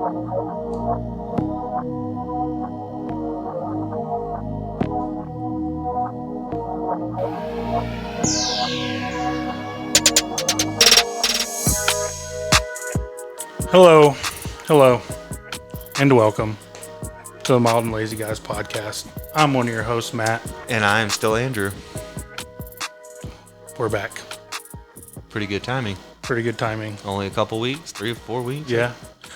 Hello, and welcome to the Mild and Lazy Guys podcast. I'm one of your hosts, Matt. And I am still Andrew. We're back. Pretty good timing. Only a couple weeks, 3 or 4 weeks. Yeah.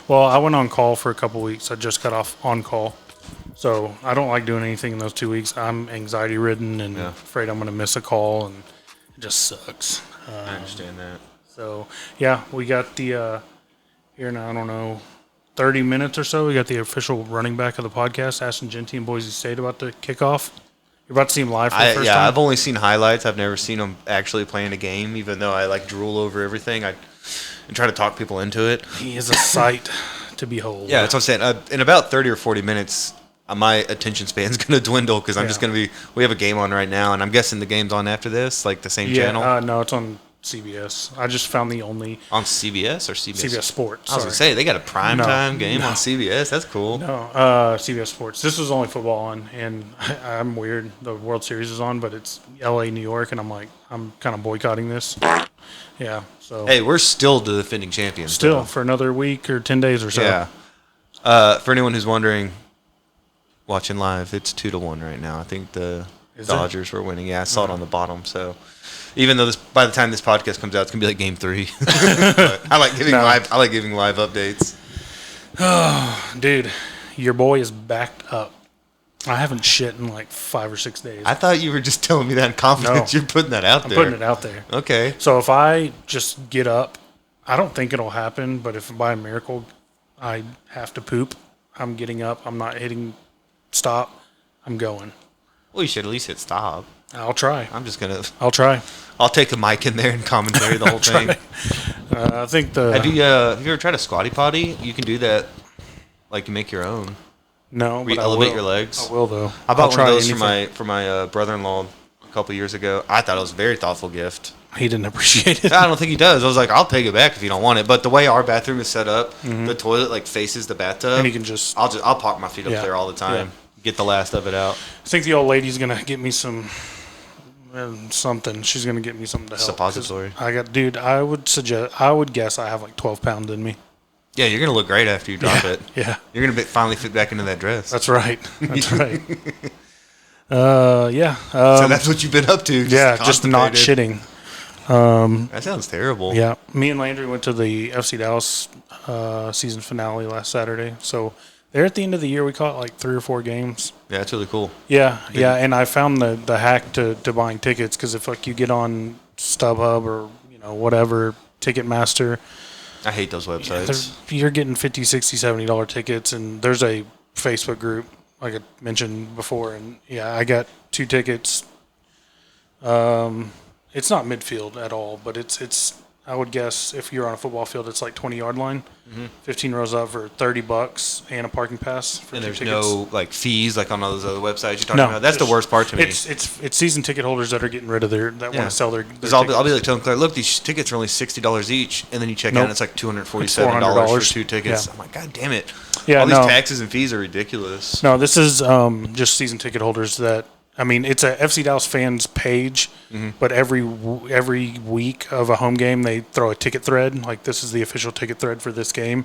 Well, I went on call for a couple weeks. I just got off on call. So I don't like doing anything in those 2 weeks. I'm anxiety ridden and afraid I'm going to miss a call, and it just sucks. I understand that. So, yeah, we got the, here now, I don't know, 30 minutes or so. We got the official running back of the podcast, Ashton Genty and Boise State, about to kick off. You're about to see him live for the first time? Yeah, I've only seen highlights. I've never seen him actually playing a game, even though I drool over everything. I try to talk people into it. He is a sight to behold. Yeah, that's what I'm saying. In about 30 or 40 minutes, my attention span is going to dwindle because I'm just going to be – we have a game on right now, and I'm guessing the game's on after this, like the same channel? No, it's on CBS. I just found the only – On CBS or CBS? CBS Sports. I was going to say, they got a primetime game on CBS. That's cool. No, CBS Sports. This was only football on, and I'm weird. The World Series is on, but it's L.A., New York, and I'm kind of boycotting this. Yeah, so. Hey, we're still the defending champions. Still, for another week or 10 days or so. Yeah. For anyone who's wondering, watching live, it's 2-1 right now. I think the Dodgers were winning. Yeah, I saw it on the bottom, so. Even though by the time this podcast comes out, it's gonna be like Game 3. But I like giving live updates. Oh, dude, your boy is backed up. I haven't shit in like 5 or 6 days. I thought you were just telling me that in confidence. No, you're putting that out there. I'm putting it out there. Okay. So if I just get up, I don't think it'll happen. But if by a miracle I have to poop, I'm getting up. I'm not hitting stop. I'm going. Well, you should at least hit stop. I'll try. I'll try. I'll take the mic in there and commentary the whole thing. I think Have you ever tried a squatty potty? You can do that, like you make your own. No, but elevate your legs. I will though. I bought one of those for my brother-in-law a couple years ago. I thought it was a very thoughtful gift. He didn't appreciate it. I don't think he does. I was like, I'll take it back if you don't want it. But the way our bathroom is set up, the toilet faces the bathtub. And you can just. I'll park my feet up there all the time. Yeah. Get the last of it out. I think the old lady's gonna get me some. Something. She's gonna get me something to help. Suppository. I would guess I have like 12 pounds in me. Yeah, you're gonna look great after you drop it. Yeah. You're gonna finally fit back into that dress. That's right. Yeah. So that's what you've been up to. Just not shitting. That sounds terrible. Yeah. Me and Landry went to the FC Dallas season finale last Saturday. So there at the end of the year, we caught like 3 or 4 games. Yeah, that's really cool. Yeah, and I found the hack to buying tickets, because if like you get on StubHub or whatever, Ticketmaster. I hate those websites. You're getting $50, $60, $70 tickets, and there's a Facebook group like I mentioned before, and I got 2 tickets. It's not midfield at all, but it's I would guess if you're on a football field, it's like 20-yard line, 15 rows up for $30 and a parking pass for 2 tickets. And there's no like fees like on all those other websites you're talking about. That's the worst part to me. It's season ticket holders that are getting rid of want to sell their tickets. I'll be like telling Claire, look, these tickets are only $60 each, and then you check out and it's like $247 for 2 tickets. Yeah. I'm like, God damn it! Yeah, all these taxes and fees are ridiculous. No, this is just season ticket holders that. I mean, it's a FC Dallas fans page, but every week of a home game, they throw a ticket thread. Like, this is the official ticket thread for this game.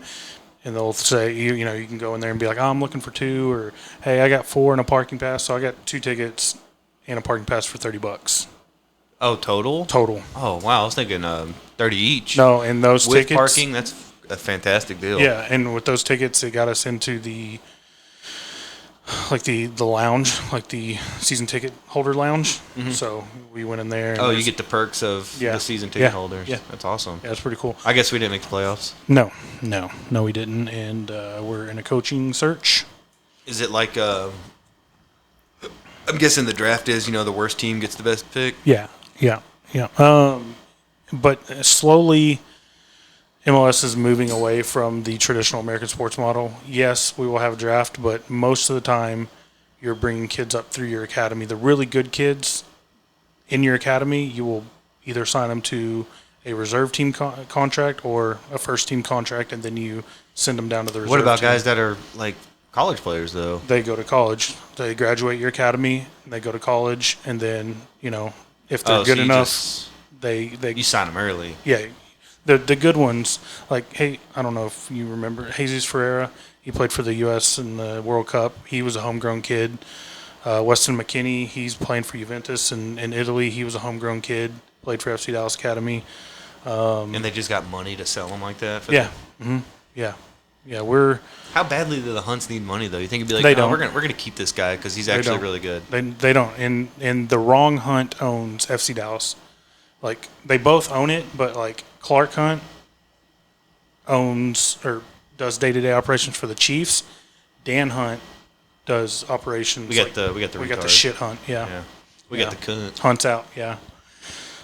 And they'll say, you can go in there and be like, I'm looking for 2, or, hey, I got 4 and a parking pass, so I got 2 tickets and a parking pass for $30. Oh, total? Total. Oh, wow. I was thinking 30 each. No, and those with tickets. With parking, that's a fantastic deal. Yeah, and with those tickets, it got us into the lounge, like the season ticket holder lounge. So we went in there. And you get the perks of the season ticket holders. Yeah. That's awesome. Yeah, it's pretty cool. I guess we didn't make the playoffs. No, we didn't. And we're in a coaching search. Is it like I'm guessing the draft is, the worst team gets the best pick? Yeah. But slowly MLS is moving away from the traditional American sports model. Yes, we will have a draft, but most of the time you're bringing kids up through your academy. The really good kids in your academy, you will either sign them to a reserve team contract or a first team contract, and then you send them down to the reserve What about team. guys that are like college players though? They go to college. They graduate your academy. They go to college, and then if they're good enough, they you sign them early. Yeah, the good ones like I don't know if you remember Jesus Ferreira. He played for the U.S. in the World Cup. He was a homegrown kid. Weston McKennie, he's playing for Juventus in Italy. He was a homegrown kid. Played for FC Dallas Academy. And they just got money to sell them like that? Yeah. Mm-hmm. Yeah. Yeah, we're... How badly do the Hunts need money, though? You think it'd be like, they no, don't. we're gonna keep this guy because he's actually really good? They don't. And the wrong Hunt owns FC Dallas. Like, they both own it, but, like, Clark Hunt owns or does day-to-day operations for the Chiefs. Dan Hunt does operations. We got the shit Hunt, yeah. We got the cunt. Hunt's out, yeah.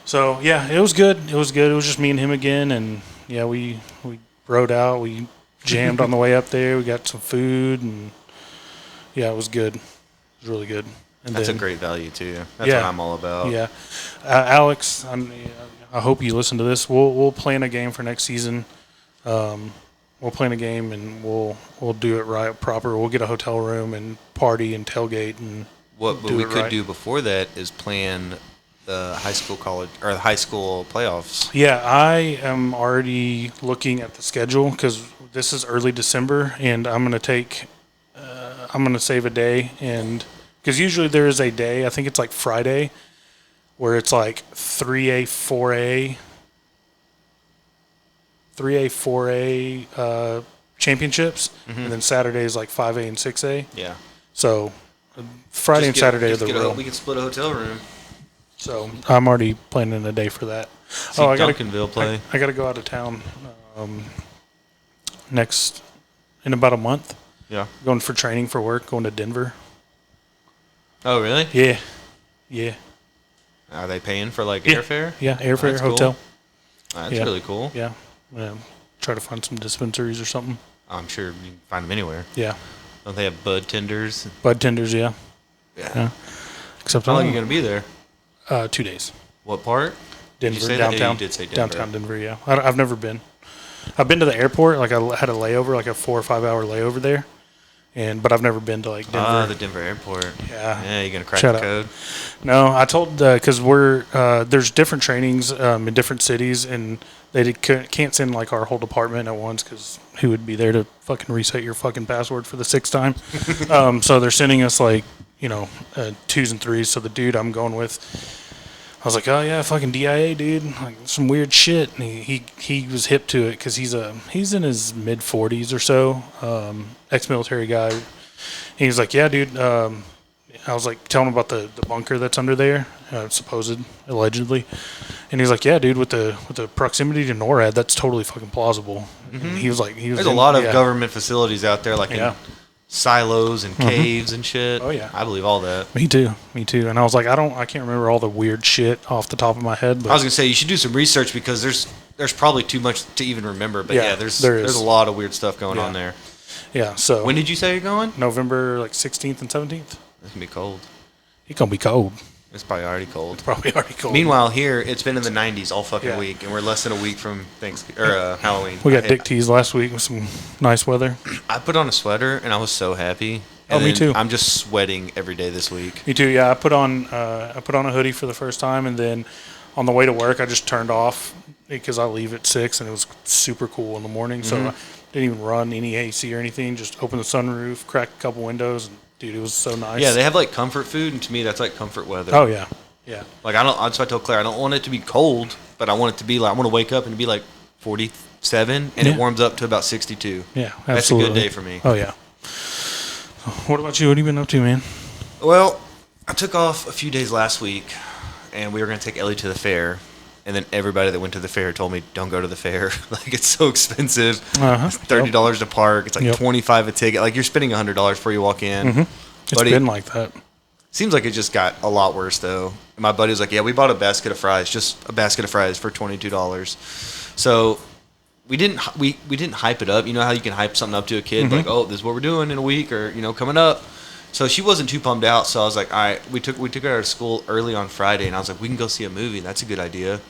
So, yeah, it was good. It was just me and him again, and, yeah, we rode out. We jammed on the way up there. We got some food, and, yeah, it was good. It was really good. And That's a great value, too. That's what I'm all about. Yeah. Alex, I hope you listen to this. We'll plan a game for next season. We'll plan a game, and we'll do it right, proper. We'll get a hotel room and party and tailgate and what we could do before that is plan the high school playoffs. Yeah, I am already looking at the schedule because this is early December, and I'm gonna save a day, and because usually there is a day, I think it's like Friday, where it's like 3A, 4A championships, and then Saturday is like 5A and 6A. Yeah. So Friday and Saturday are the real. We can split a hotel room. So I'm already planning a day for that. See Duncanville play. I got to go out of town in about a month. Yeah. Going for training for work, going to Denver. Oh, really? Yeah. Yeah. Are they paying for like airfare? Yeah, airfare, hotel. Cool. That's really cool. Yeah. Try to find some dispensaries or something. I'm sure you can find them anywhere. Yeah. Don't they have bud tenders? Bud tenders, yeah. Yeah. Except how long are you going to be there? 2 days. What part? Denver, did you say downtown. That? You did say Denver. Downtown Denver, yeah. I've never been. I've been to the airport. Like, I had a layover, like a 4 or 5 hour layover there. But I've never been to, like, Denver. Ah, the Denver airport. Yeah. Yeah, you going to crack the code? No, I told, because there's different trainings in different cities, and they can't send, like, our whole department at once because who would be there to fucking reset your fucking password for the 6th time? So they're sending us, like, 2s and 3s. So the dude I'm going with, I was like, oh yeah, fucking DIA, dude, like some weird shit. And he was hip to it because he's in his mid 40s or so, ex-military guy. And he was like, yeah, dude. I was like telling him about the bunker that's under there, allegedly. And he's like, yeah, dude, with the proximity to NORAD, that's totally fucking plausible. Mm-hmm. He was like, there's a lot of government facilities out there, like in silos and caves and shit. Oh yeah, I believe all that. Me too. And I was like, I can't remember all the weird shit off the top of my head. But I was gonna say you should do some research because there's probably too much to even remember. But there's a lot of weird stuff going on there. Yeah. So when did you say you're going? November 16th and 17th. It's gonna be cold. It's gonna be cold. It's probably already cold. Meanwhile, here it's been in the 90s all fucking week, and we're less than a week from Halloween. We got dick tees last week with some nice weather. I put on a sweater and I was so happy. And me too. I'm just sweating every day this week. Me too. Yeah, I put on a hoodie for the first time, and then on the way to work, I just turned off because I leave at 6, and it was super cool in the morning. So I didn't even run any AC or anything. Just opened the sunroof, cracked a couple windows, and dude, it was so nice. Yeah, they have like comfort food, and to me, that's like comfort weather. Oh yeah, yeah. Like that's why I told Claire I don't want it to be cold, but I want it to be like I want to wake up and be like 47, and it warms up to about 62. Yeah, absolutely. That's a good day for me. Oh yeah. What about you? What have you been up to, man? Well, I took off a few days last week, and we were going to take Ellie to the fair. And then everybody that went to the fair told me, don't go to the fair. Like, it's so expensive. It's $30 to park. It's like $25 a ticket. Like, you're spending $100 before you walk in. Mm-hmm. It's been like that. Seems like it just got a lot worse, though. And my buddy was like, yeah, we bought a basket of fries, just a basket of fries for $22. So we didn't hype it up. You know how you can hype something up to a kid? Like, oh, this is what we're doing in a week or, coming up. So she wasn't too bummed out. So I was like, all right, we took her out of school early on Friday, and I was like, we can go see a movie. That's a good idea.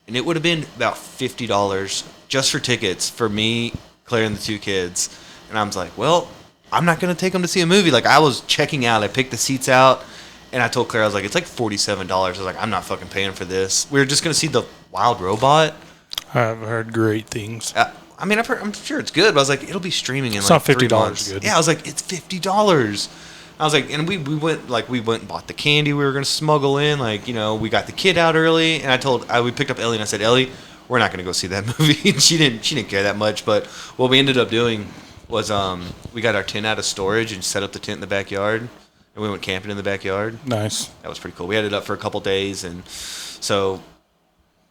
and it would have been about $50 just for tickets for me, Claire, and the 2 kids. And I was like, well, I'm not going to take them to see a movie. Like, I was checking out. I picked the seats out, and I told Claire, I was like, it's like $47. I was like, I'm not fucking paying for this. We were just going to see The Wild Robot. I've heard great things. I mean, I'm sure it's good, but I was like, it'll be streaming in it's like not $50 3 months. good. Yeah, I was like, it's $50. I was like, and we went and bought the candy we were going to smuggle in. Like, you know, we got the kid out early, and we picked up Ellie, and I said, Ellie, we're not going to go see that movie. And she didn't care that much, but what we ended up doing was we got our tent out of storage and set up the tent in the backyard, and we went camping in the backyard. Nice. That was pretty cool. We had it up for a couple days, and so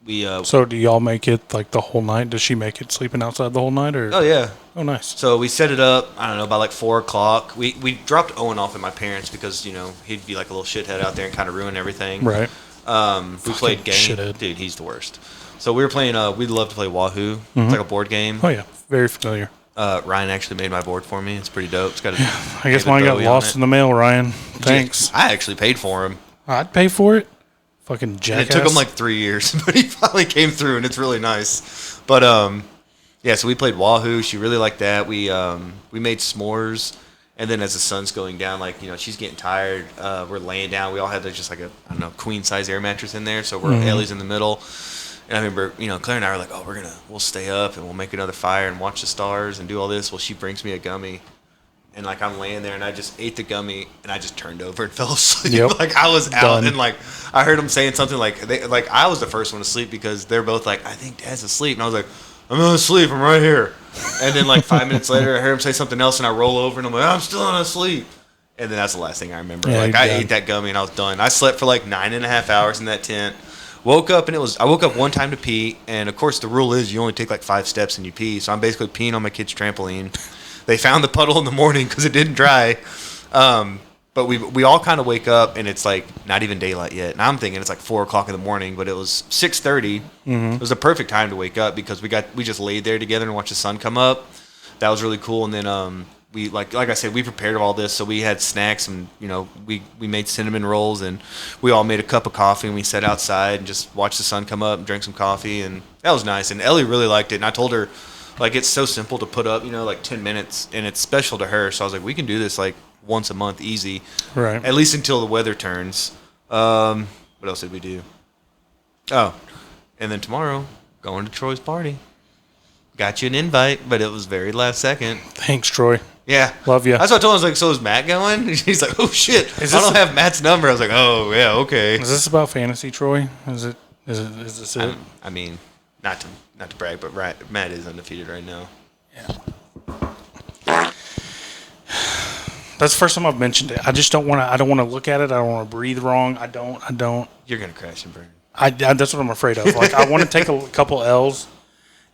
we. So do y'all make it like the whole night? Does she make it sleeping outside the whole night, or? Oh yeah. Oh, nice. So we set it up. I don't know, by like 4:00. We dropped Owen off at my parents because he'd be like a little shithead out there and kind of ruin everything. Right. We played game. Shithead. Dude, he's the worst. So we were playing. We'd love to play Wahoo. Mm-hmm. It's like a board game. Oh yeah, very familiar. Ryan actually made my board for me. It's pretty dope. It's got a. I guess mine got lost in the mail, Ryan. Thanks. I actually paid for him. I'd pay for it. Fucking jackass. And it took him like 3 years, but he finally came through, and it's really nice. But yeah. So we played Wahoo. She really liked that. We made s'mores, and then as the sun's going down, like she's getting tired. We're laying down. We all had just like a queen size air mattress in there, so Ellie's in the middle. And I remember, Claire and I were like, oh, we'll stay up and we'll make another fire and watch the stars and do all this. Well, she brings me a gummy, and like I'm laying there and I just ate the gummy and I just turned over and fell asleep. Yep. Like I was out. Done. And like I heard them saying something like I was the first one to sleep because they're both like, I think Dad's asleep, and I was like, I'm not asleep, I'm right here. And then like 5 minutes later, I heard him say something else and I roll over and I'm like, I'm still not asleep. And then that's the last thing I remember. Yeah, I ate that gummy and I was done. I slept for like 9.5 hours in that tent. Woke up and I woke up one time to pee, and of course the rule is you only take like 5 steps and you pee. So I'm basically peeing on my kid's trampoline. They found the puddle in the morning because it didn't dry. But we all kind of wake up and it's like not even daylight yet. And I'm thinking it's like 4:00 in the morning, but it was 6:30. Mm-hmm. It was the perfect time to wake up because we just laid there together and watched the sun come up. That was really cool. And then we like I said, we prepared all this, so we had snacks and we made cinnamon rolls and we all made a cup of coffee and we sat outside and just watched the sun come up and drank some coffee, and that was nice. And Ellie really liked it, and I told her like it's so simple to put up, like 10 minutes, and it's special to her. So I was like, we can do this like once a month, easy, right? At least until the weather turns. What else did we do? Oh, and then tomorrow going to Troy's party. Got you an invite, but it was very last second. Thanks, Troy. Yeah. Love you. That's what I told him. I was like, so is Matt going? He's like, oh, shit. I don't have Matt's number. I was like, oh, yeah, okay. Is this about fantasy, Troy? Is this it? I mean, not to brag, but Matt is undefeated right now. Yeah. That's the first time I've mentioned it. I just don't want to. I don't want to look at it. I don't want to breathe wrong. I don't. You're going to crash and burn. That's what I'm afraid of. Like, I want to take a couple L's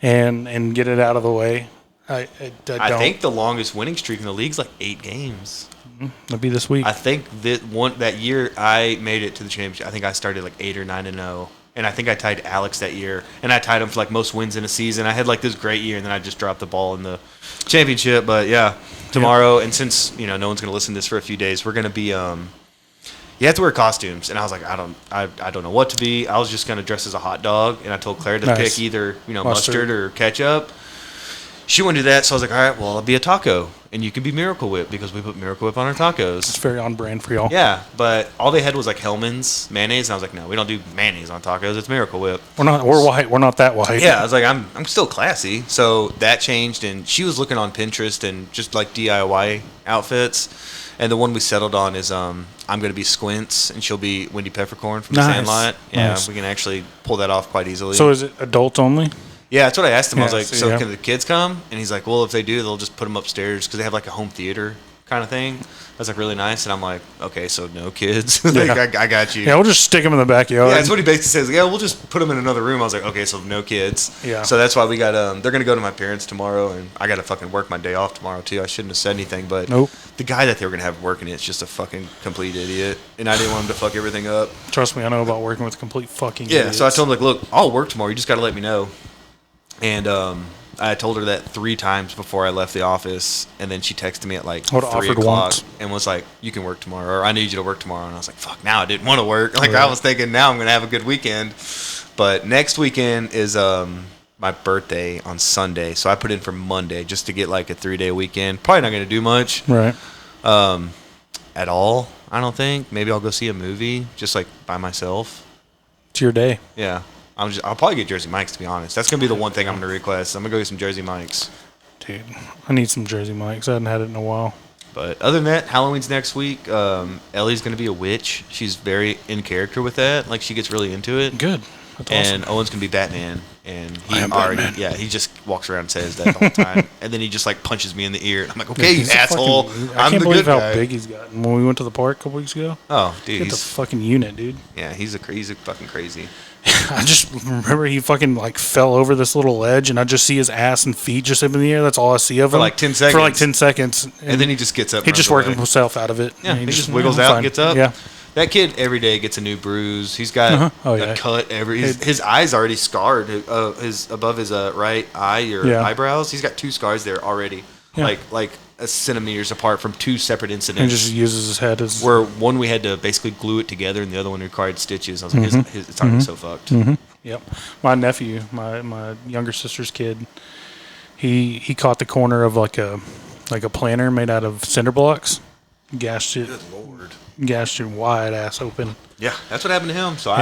and get it out of the way. I think the longest winning streak in the league is like 8 games. It'll be this week. I think that year I made it to the championship. I think I started like 8 or 9-0, and I think I tied Alex that year, and I tied him for like most wins in a season. I had like this great year, and then I just dropped the ball in the championship. But yeah, tomorrow, and since no one's gonna listen to this for a few days, we're gonna be you have to wear costumes, and I was like, I don't know what to be. I was just gonna dress as a hot dog, and I told Claire to pick either mustard or ketchup. She wouldn't do that, so I was like, all right, well, I'll be a taco, and you can be Miracle Whip because we put Miracle Whip on our tacos. It's very on brand for y'all. Yeah, but all they had was like Hellman's mayonnaise, and I was like, no, we don't do mayonnaise on tacos. It's Miracle Whip. We're white. We're not that white. Yeah, I was like, I'm still classy. So that changed, and she was looking on Pinterest and just like DIY outfits, and the one we settled on is I'm gonna be Squints, and she'll be Wendy Peppercorn from The Sandlot. Yeah, nice. We can actually pull that off quite easily. So is it adults only? Yeah, that's what I asked him. I was like, so can the kids come? And he's like, well, if they do, they'll just put them upstairs because they have like a home theater kind of thing. That's like really nice. And I'm like, okay, so no kids. Like, I got you. Yeah, we'll just stick them in the backyard. Yeah, that's what he basically says. Yeah, we'll just put them in another room. I was like, okay, so no kids. Yeah. So that's why we got, they're going to go to my parents tomorrow, and I got to fucking work my day off tomorrow too. I shouldn't have said anything, but nope. The guy that they were going to have working it's just a fucking complete idiot. And I didn't want him to fuck everything up. Trust me, I know about working with complete fucking idiots. Yeah, so I told him, like, look, I'll work tomorrow. You just got to let me know. And I told her that 3 times before I left the office, and then she texted me at like 3 o'clock and was like, you can work tomorrow, or I need you to work tomorrow. And I was like, fuck, now I didn't want to work. Like, I was thinking now I'm going to have a good weekend. But next weekend is my birthday on Sunday, so I put in for Monday just to get like a 3-day weekend. Probably not going to do much. Right. At all, I don't think. Maybe I'll go see a movie just like by myself. It's your day. Yeah. I'll probably get Jersey Mike's, to be honest. That's going to be the one thing I'm going to request. I'm going to go get some Jersey Mike's. Dude, I need some Jersey Mike's. I hadn't had it in a while. But other than that, Halloween's next week. Ellie's going to be a witch. She's very in character with that. Like, she gets really into it. Good. That's and awesome. Owen's going to be Batman. And he Batman. he just walks around and says that the whole time. And then he just, like, punches me in the ear. I'm like, okay, you asshole. I can't believe how guy. big he's gotten. When we went to the park a couple weeks ago. Oh, dude. He's a fucking unit, dude. Yeah, he's fucking crazy. I just remember he fucking like fell over this little ledge, and I just see his ass and feet just up in the air. That's all I see of him. For like 10 seconds. For like 10 seconds. And then he just gets up. He just worked himself out of it. Yeah, he just wiggles out and gets up. Yeah. That kid every day gets a new bruise. He's got a cut his eye's already scarred. His above his right eye or eyebrows. He's got 2 scars there already. Yeah. Like a centimeters apart from 2 separate incidents. And just uses his head as where one we had to basically glue it together, and the other one required stitches. I was like, it's already so fucked. Mm-hmm. Yep. My nephew, my younger sister's kid, he caught the corner of like a planter made out of cinder blocks, gashed it. Good Lord. Gashed it wide ass open. Yeah, that's what happened to him. So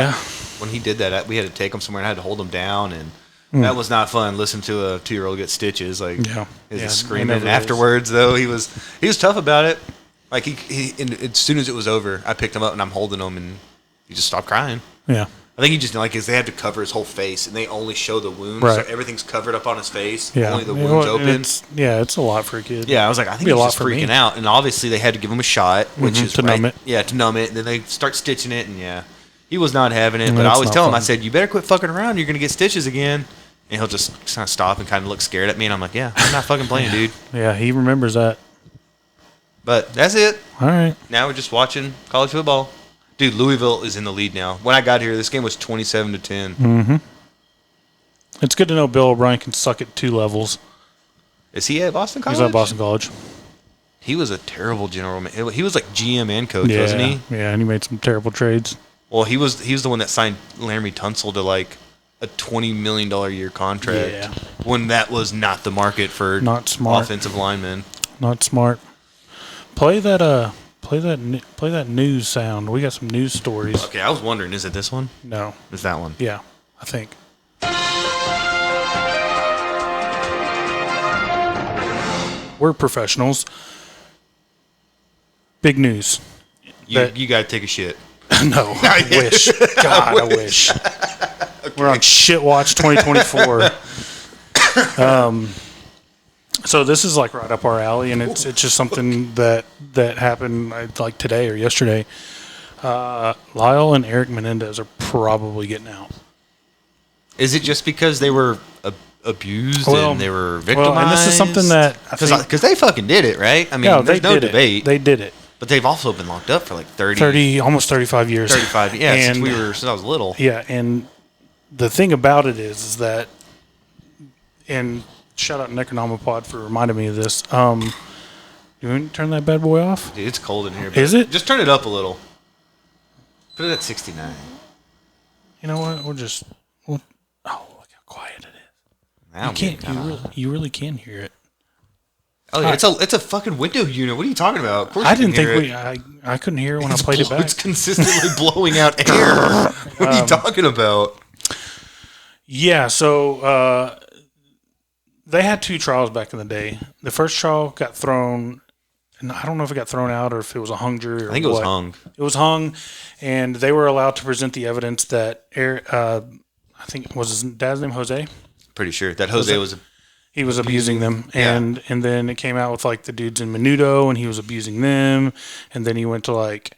when he did that, we had to take him somewhere and I had to hold him down, and that was not fun. Listen to a 2-year-old get stitches, like screaming. And afterwards, though, he was tough about it. Like he as soon as it was over, I picked him up and I'm holding him, and he just stopped crying. Yeah. I think he just they had to cover his whole face, and they only show the wounds, so everything's covered up on his face. Yeah. Only the wounds open. It's a lot for a kid. Yeah, I was like, I think he's just freaking out, and obviously they had to give him a shot, which is to numb it. Yeah, to numb it, and then they start stitching it, and he was not having it. But I always tell him, I said, you better quit fucking around. You're gonna get stitches again, and he'll just kind of stop and kind of look scared at me, and I'm like, yeah, I'm not fucking playing, dude. Yeah, he remembers that. But that's it. All right. Now we're just watching college football. Dude, Louisville is in the lead now. When I got here, this game was 27-10. Mm-hmm. It's good to know Bill O'Brien can suck at 2 levels. Is he at Boston College? He's at Boston College. He was a terrible general manager. He was like GM and coach, wasn't he? Yeah, and he made some terrible trades. Well, he was the one that signed Larry Tunsil to like a $20 million a year contract when that was not the market for offensive linemen. Not smart. Play that news sound. We got some news stories. Okay, I was wondering, is it this one? No. It's that one. Yeah, I think. We're professionals. Big news. You got to take a shit. No, I wish. God, I wish. Okay. We're on Shit Watch 2024. So this is like right up our alley, and it's just something that happened like today or yesterday. Lyle and Eric Menendez are probably getting out. Is it just because they were abused and they were victimized? And this is something that because they fucking did it, right? I mean, there's no debate. They did it. But they've also been locked up for like 30 almost 35 years. 35, yeah, since I was little. Yeah, and the thing about it is that, and shout out Necronomipod for reminding me of this. You want to turn that bad boy off? Dude, it's cold in here. Is it? Just turn it up a little. Put it at 69. You know what? Look how quiet it is. You really can hear it. Oh, yeah, it's a fucking window unit. What are you talking about? Of course I didn't think I couldn't hear it when I played it back. It's consistently blowing out air. What are you talking about? Yeah, so they had 2 trials back in the day. The first trial got thrown, and I don't know if it got thrown out or if it was a hung jury or I think it was hung. It was hung, and they were allowed to present the evidence that I think was his dad's name Jose. Pretty sure that Jose was. He was abusing them, and then it came out with like the dudes in Menudo, and he was abusing them, and then he went to like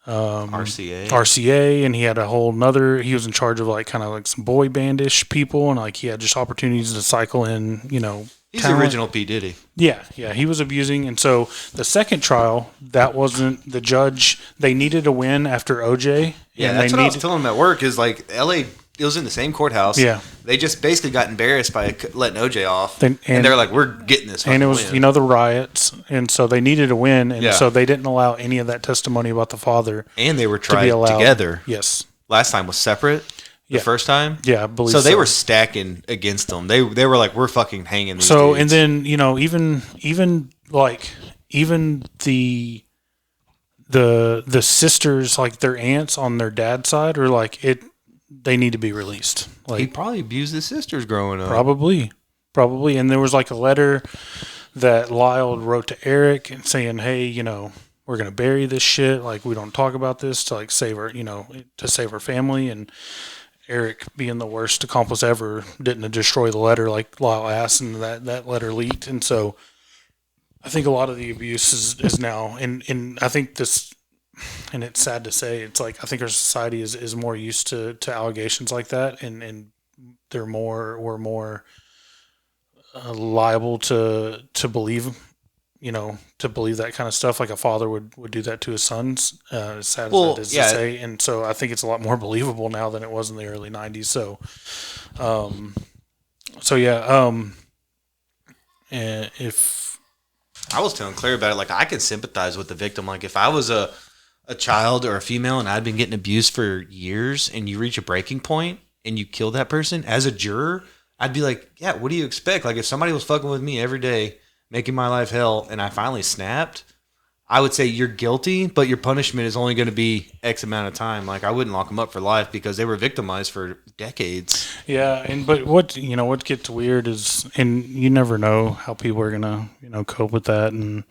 RCA, and he had a whole nother. He was in charge of like kind of like some boy bandish people, and like he had just opportunities to cycle in, He's talent. The original P. Diddy. Yeah, he was abusing, and so the second trial, that wasn't the judge. They needed a win after OJ. Yeah, that's what I was telling them at work. Is like LA. It was in the same courthouse. Yeah. They just basically got embarrassed by letting OJ off. And they're like, we're getting this. And it was, win. The riots. And so they needed a win. And so they didn't allow any of that testimony about the father. And they were tried together. Yes. Last time was separate. the first time? Yeah, I believe so. So they were stacking against them. They were like, we're fucking hanging these dudes. And then, even the sisters, like their aunts on their dad's side are like, they need to be released. Like, he probably abused his sisters growing up. Probably. And there was like a letter that Lyle wrote to Eric and saying, hey, we're going to bury this shit. Like, we don't talk about this to like save her, to save her family. And Eric, being the worst accomplice ever, didn't destroy the letter like Lyle asked, and that letter leaked. And so I think a lot of the abuse is now, and I think this, and it's sad to say, it's like, I think our society is more used to allegations like that, and we're more liable to believe, to believe that kind of stuff. Like a father would do that to his sons. As sad as that is to say. And so I think it's a lot more believable now than it was in the early 90s. So, and if I was telling Claire about it, like I could sympathize with the victim. Like if I was a child or a female and I'd been getting abused for years and you reach a breaking point and you kill that person as a juror, I'd be like, yeah, what do you expect? Like if somebody was fucking with me every day, making my life hell, and I finally snapped, I would say you're guilty, but your punishment is only going to be X amount of time. Like I wouldn't lock them up for life because they were victimized for decades. Yeah, but what gets weird is, and you never know how people are gonna cope with that and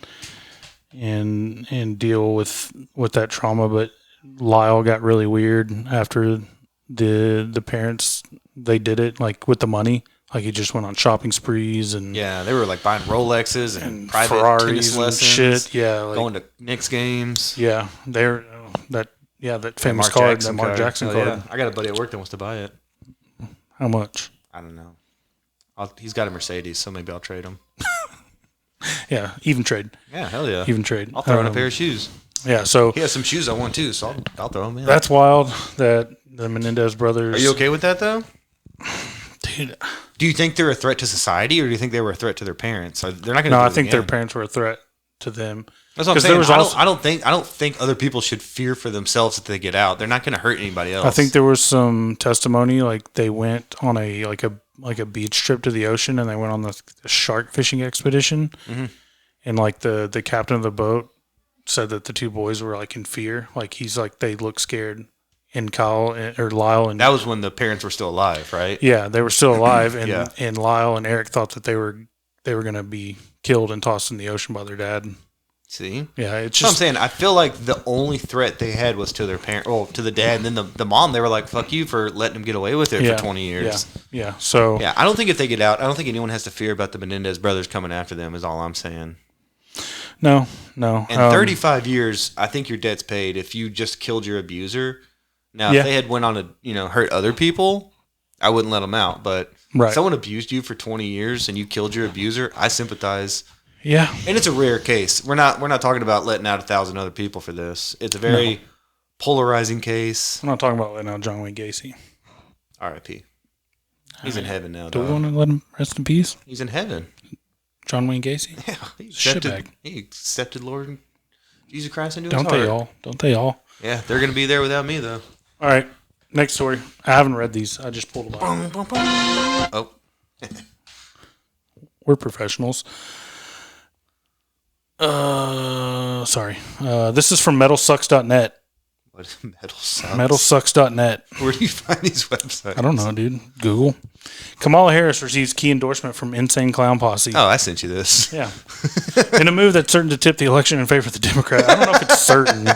deal with that trauma. But Lyle got really weird after the parents, they did it like with the money. Like he just went on shopping sprees and they were like buying Rolexes and private Ferraris tennis lessons, shit. Yeah, like, going to Knicks games. Yeah, that famous card, that Mark Jackson card. Yeah. I got a buddy at work that wants to buy it. How much? I don't know. He's got a Mercedes, so maybe I'll trade him. Yeah, even trade. Yeah, hell yeah, even trade. I'll throw in a pair of shoes. Yeah, so he has some shoes I want too, so I'll throw them in. That's wild that the Menendez brothers. Are you okay with that though? Dude, do you think they're a threat to society, or do you think they were a threat to their parents? They're not going to. No, I think their parents were a threat to them. That's what I'm saying. I don't think other people should fear for themselves if they get out. They're not going to hurt anybody else. I think there was some testimony, like they went on a beach trip to the ocean, and they went on the shark fishing expedition, and like the captain of the boat said that the two boys were like in fear, like he's like they look scared. And Lyle and that was when the parents were still alive, right? Yeah, they were still alive, and and Lyle and Eric thought that they were going to be killed and tossed in the ocean by their dad. See, yeah, it's just. I'm saying, I feel like the only threat they had was to their parent, to the dad, and then the mom. They were like, "Fuck you for letting him get away with it for 20 years." Yeah. So I don't think if they get out, I don't think anyone has to fear about the Menendez brothers coming after them. Is all I'm saying. No. In 35 years, I think your debt's paid if you just killed your abuser. Now, if they had went on to, hurt other people, I wouldn't let them out. But if someone abused you for 20 years and you killed your abuser, I sympathize. Yeah. And it's a rare case. We're not talking about letting out 1,000 other people for this. It's a very polarizing case. I'm not talking about letting out John Wayne Gacy. R.I.P. He's in heaven now. Do we want to let him rest in peace? He's in heaven. John Wayne Gacy? Yeah. He accepted Lord Jesus Christ into his heart. Don't they all? Yeah, they're going to be there without me, though. All right, next story. I haven't read these. I just pulled them out. Oh. We're professionals. Sorry. This is from metalsucks.net. What is Metalsucks? Metalsucks.net. Where do you find these websites? I don't know, dude. Google. Kamala Harris receives key endorsement from Insane Clown Posse. Oh, I sent you this. Yeah. In a move that's certain to tip the election in favor of the Democrat. I don't know if it's certain.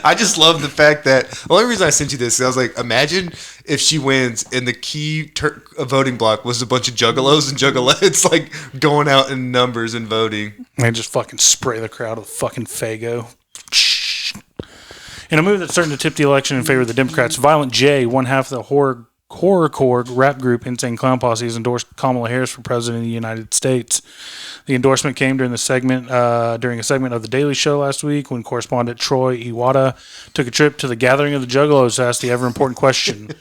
I just love the fact that the only reason I sent you this is I was like, imagine if she wins and the key voting block was a bunch of juggalos and juggalettes like going out in numbers and voting. They just fucking spray the crowd with fucking Faygo. In a move that's certain to tip the election in favor of the Democrats, Violent J, one half of the horrorcore rap group Insane Clown Posse, has endorsed Kamala Harris for president of the United States. The endorsement came during a segment of The Daily Show last week when correspondent Troy Iwata took a trip to the Gathering of the Juggalos to ask the ever-important question,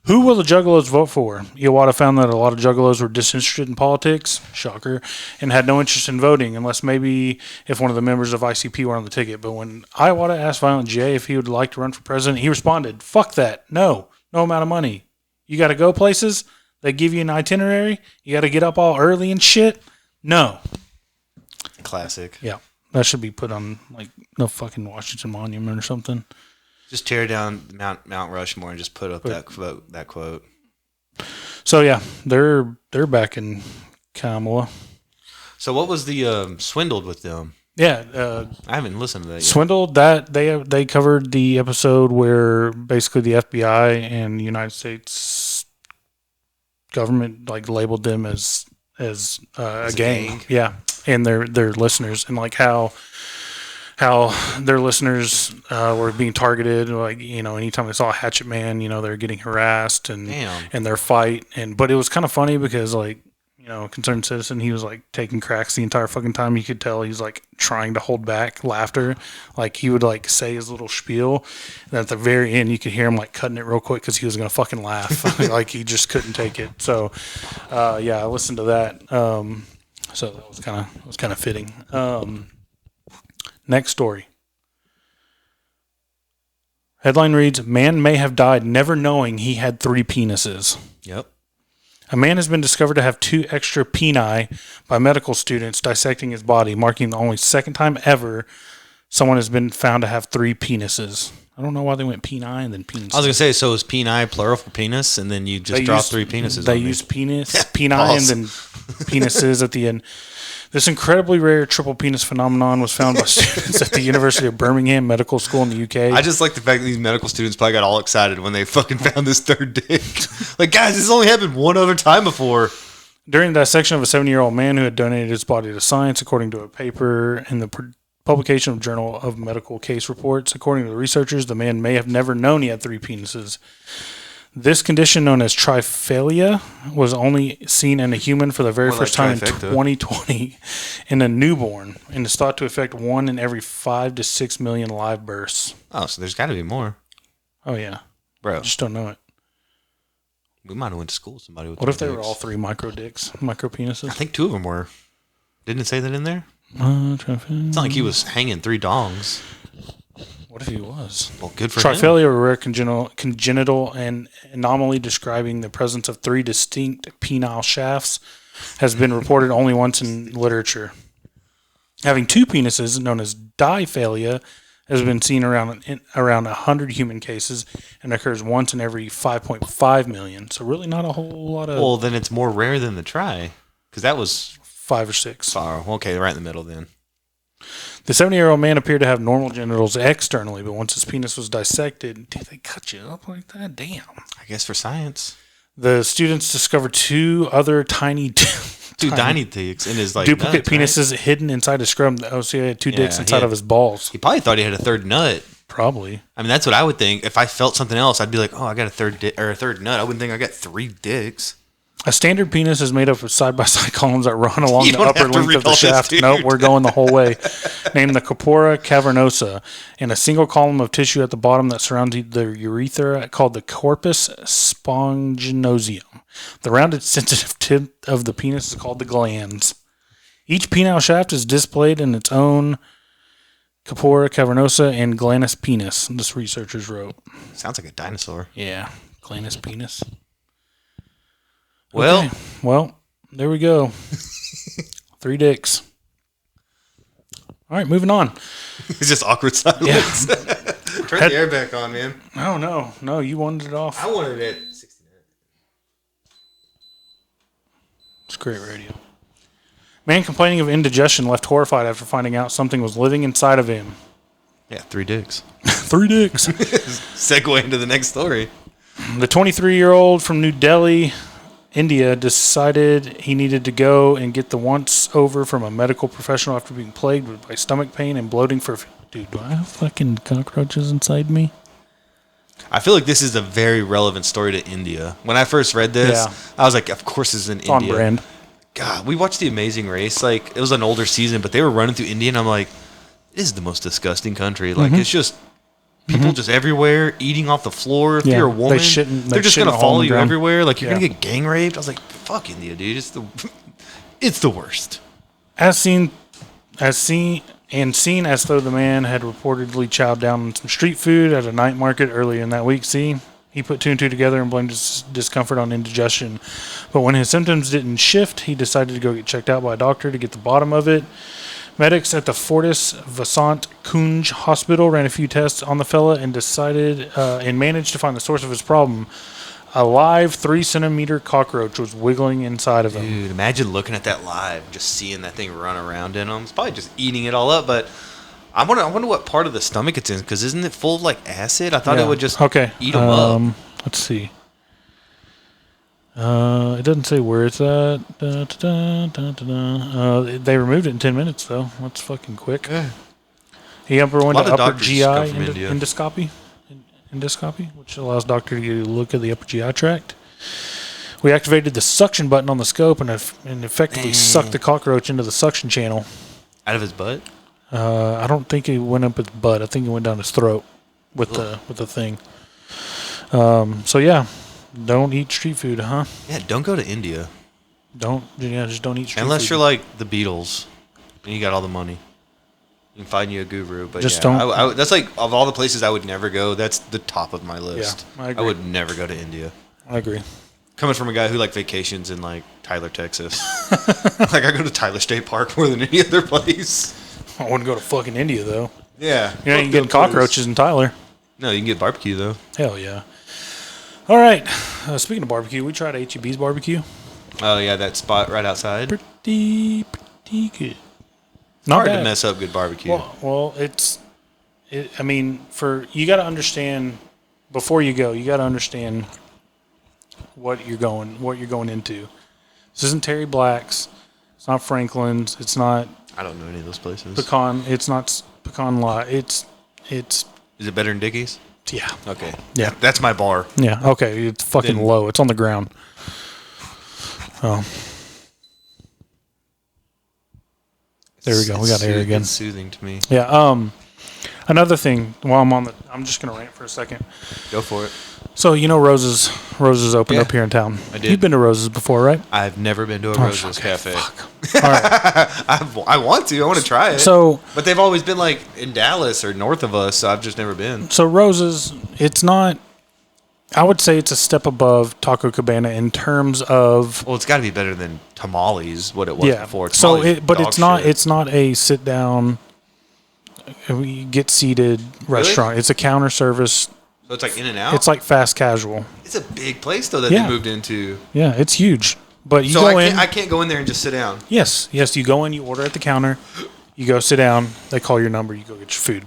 who will the Juggalos vote for? Iwata found that a lot of Juggalos were disinterested in politics, shocker, and had no interest in voting, unless maybe if one of the members of ICP were on the ticket. But when Iwata asked Violent J if he would like to run for president, he responded, fuck that, no. no amount of money. You got to go places. They give you an itinerary. You got to get up all early and shit. No. Classic. Yeah. That should be put on like no fucking Washington Monument or something. Just tear down Mount Rushmore and just put up that quote. So yeah, they're back in Kamala. So what was the swindled with them? Yeah, I haven't listened to that yet. Swindled, that they covered the episode where basically the FBI and the United States government like labeled them as a gang. Yeah, and their listeners, and like how their listeners were being targeted. Like, you know, anytime they saw a hatchet man, you know, they're getting harassed and their fight. But it was kind of funny because, like, you know, Concerned Citizen, he was like taking cracks the entire fucking time. You could tell he was like trying to hold back laughter. Like, he would like say his little spiel, and at the very end you could hear him like cutting it real quick because he was gonna fucking laugh. Like, he just couldn't take it. So yeah, I listened to that. So that was kind of fitting. Next story. Headline reads, "Man may have died never knowing he had 3 penises." Yep. A man has been discovered to have 2 extra peni by medical students dissecting his body, marking the only second time ever someone has been found to have 3 penises. I don't know why they went peni and then penis. I was going to say, so is peni plural for penis, and then you just drop 3 penises They on use me. peni and then penises at the end. This incredibly rare triple penis phenomenon was found by students at the University of Birmingham Medical School in the UK. I just like the fact that these medical students probably got all excited when they fucking found this 3rd dick. Like, guys, this only happened one other time before. During the dissection of a 70-year-old man who had donated his body to science, according to a paper in the publication of Journal of Medical Case Reports. According to the researchers, the man may have never known he had 3 penises. This condition, known as triphalia, was only seen in a human for the very first time in 2020 in a newborn, and is thought to affect 1 in every 5 to 6 million live births. Oh, so there's got to be more. Oh, yeah. Bro. I just don't know it. We might have went to school with somebody with What if they were all 3 micro penises? I think 2 of them were. Didn't it say that in there? It's not like he was hanging 3 dongs. What if he was? Well, good for him. Triphalia, a rare congenital and anomaly describing the presence of 3 distinct penile shafts, has been reported only once in literature. Having 2 penises, known as diphalia, has been seen around 100 human cases and occurs once in every 5.5 million. So really not a whole lot of... Well, then it's more rare than the tri, because that was... 5 or 6. Oh, okay, right in the middle then. The 70-year-old man appeared to have normal genitals externally, but once his penis was dissected, did they cut you up like that? Damn. I guess for science. The students discovered 2 other tiny dicks in his like duplicate nuts, penises hidden inside his scrum. So he had 2 dicks inside of his balls. He probably thought he had a 3rd nut. Probably. I mean, that's what I would think. If I felt something else, I'd be like, "Oh, I got a 3rd nut." I wouldn't think I got 3 dicks. A standard penis is made up of side-by-side columns that run along the upper length of the shaft. This, nope, we're going the whole way. Named the corpora cavernosa, and a single column of tissue at the bottom that surrounds the urethra called the corpus sponginosum. The rounded sensitive tip of the penis is called the glans. Each penile shaft is displayed in its own corpora cavernosa and glanus penis, this researchers wrote. Sounds like a dinosaur. Yeah, glanus penis. Well, okay. Well, there we go. 3 dicks. All right, moving on. It's just awkward silence. Yeah. Turn the air back on, man. No, you wanted it off. I wanted it at 69. It's great radio. Man complaining of indigestion left horrified after finding out something was living inside of him. Yeah, 3 dicks. 3 dicks. Segue into the next story. The 23-year-old from New Delhi, India, decided he needed to go and get the once over from a medical professional after being plagued by stomach pain and bloating for... Dude, do I have fucking cockroaches inside me? I feel like this is a very relevant story to India. When I first read this, I was like, of course it's in India. On brand. God, we watched The Amazing Race. Like, it was an older season, but they were running through India, and I'm like, this is the most disgusting country. Like, it's just... People just everywhere, eating off the floor. If you're a woman, they're just going to follow you everywhere. Like, you're going to get gang raped. I was like, fuck India, dude. It's the worst. As seen as though the man had reportedly chowed down on some street food at a night market earlier in that week. See, He put 2 and 2 together and blamed his discomfort on indigestion. But when his symptoms didn't shift, he decided to go get checked out by a doctor to get the bottom of it. Medics at the Fortis Vasant Kunj Hospital ran a few tests on the fella and managed to find the source of his problem. A live 3-centimeter cockroach was wiggling inside of him. Dude, imagine looking at that live, just seeing that thing run around in him. It's probably just eating it all up, but I wonder what part of the stomach it's in, because isn't it full of like acid? I thought it would just eat them up. Let's see. It doesn't say where it's at. They removed it in 10 minutes, though. That's fucking quick. Yeah. He underwent the upper GI endoscopy, which allows doctor to look at the upper GI tract. We activated the suction button on the scope and effectively sucked the cockroach into the suction channel. Out of his butt? I don't think it went up his butt. I think it went down his throat with the thing. So yeah. Don't eat street food, huh? Yeah, don't go to India. Just don't eat street food. Unless you're like the Beatles and you got all the money. You can find you a guru. But just don't. That's like, of all the places I would never go, that's the top of my list. Yeah, I agree. I would never go to India. I agree. Coming from a guy who like vacations in like Tyler, Texas. Like I go to Tyler State Park more than any other place. I wouldn't go to fucking India, though. Yeah. You can get cockroaches in Tyler. No, you can get barbecue, though. Hell yeah. All right. Speaking of barbecue, we tried HEB's barbecue. Oh, yeah, that spot right outside. Pretty good. Not hard to mess up good barbecue. Well, I mean, you got to understand, before you go, you got to understand what you're going into. This isn't Terry Black's. It's not Franklin's. It's not. I don't know any of those places. Pecan. It's not Pecan Lot. It's. Is it better than Dickey's? Yeah. Okay. Yeah. That's my bar. Yeah. Okay. It's fucking low. It's on the ground. Oh. There we go. We got air again. It's soothing to me. Yeah. Another thing. While I'm just gonna rant for a second. Go for it. So Roses opened up here in town. I did. You've been to Roses before, right? I've never been to a Roses cafe. Fuck. All right. I want to. I want to try it. But they've always been like in Dallas or north of us, so I've just never been. So Roses, it's not. I would say it's a step above Taco Cabana in terms of. Well, it's got to be better than Tamales, what it was before. But it's not. Shit. It's not a sit down, get seated restaurant. Really? It's a counter service. So it's like in and out? It's like fast casual. It's a big place, though, that they moved into. Yeah, it's huge. But you I can't go in there and just sit down? Yes. You go in, you order at the counter, you go sit down, they call your number, you go get your food.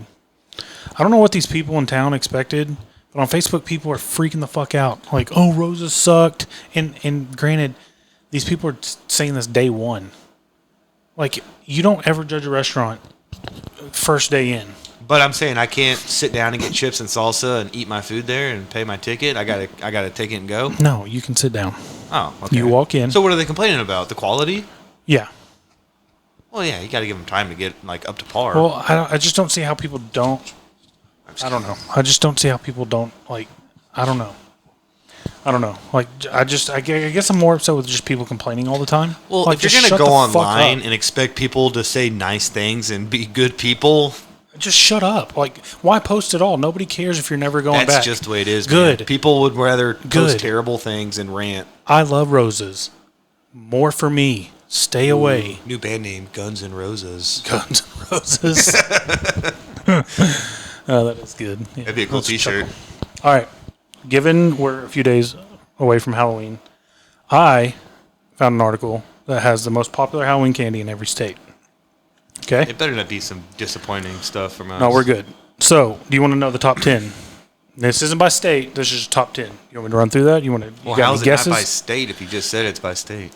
I don't know what these people in town expected, but on Facebook, people are freaking the fuck out. Like, oh, Roses sucked. And granted, these people are saying this day one. Like, you don't ever judge a restaurant first day in. But I'm saying I can't sit down and get chips and salsa and eat my food there and pay my ticket. I gotta take it and go. No, you can sit down. Oh, okay. You walk in. So what are they complaining about? The quality? Yeah. Well, yeah, you got to give them time to get like up to par. Well, I just don't see how people don't. I don't know. I just don't see how people don't like. I don't know. Like I guess I'm more upset with just people complaining all the time. Well, like, if you're gonna go online and expect people to say nice things and be good people. Just shut up. Like, why post it all? Nobody cares if you're never going back. That's just the way it is. Good. Man. People would rather post terrible things and rant. I love Roses. More for me. Stay away. New band name, Guns N' Roses. Guns N' Roses. That is good. Yeah, that'd be a cool T-shirt. All right. Given we're a few days away from Halloween, I found an article that has the most popular Halloween candy in every state. Okay. It better not be some disappointing stuff from us. No, we're good. So, do you want to know the top 10? This isn't by state. This is just top 10. You want me to run through that? You want to? Well, how's it not by state if you just said it's by state?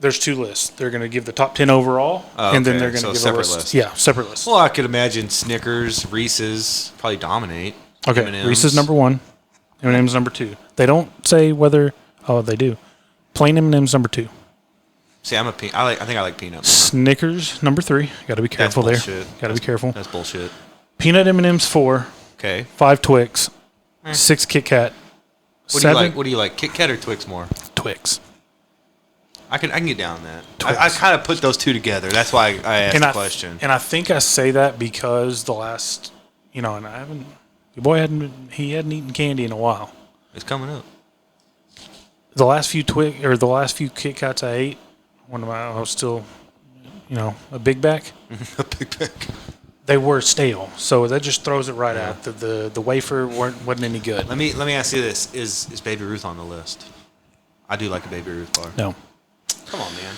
There's 2 lists. They're going to give the top 10 overall, and then they're going to give a list. Yeah, separate list. Well, I could imagine Snickers, Reese's probably dominate. Okay, M&Ms. Reese's number 1. M&M's number 2. They don't say whether. Oh, they do. Plain M&M's number 2. See, I think I like peanut more. Snickers number 3. Got to be careful there. Got to be careful. That's bullshit. Peanut M&M's 4. Okay. 5 Twix. 6 Kit Kat. What do you like? What do you like? Kit Kat or Twix more? Twix. I can get down on that. I kind of put those two together. That's why I asked the question. And I think I say that because the last, and your boy hadn't eaten candy in a while. It's coming up. The last few Kit Kats I ate, I was still, a big back. A big back. They were stale, so that just throws it right out. The wafer wasn't any good. Let me ask you this: Is Baby Ruth on the list? I do like a Baby Ruth bar. No. Come on, man.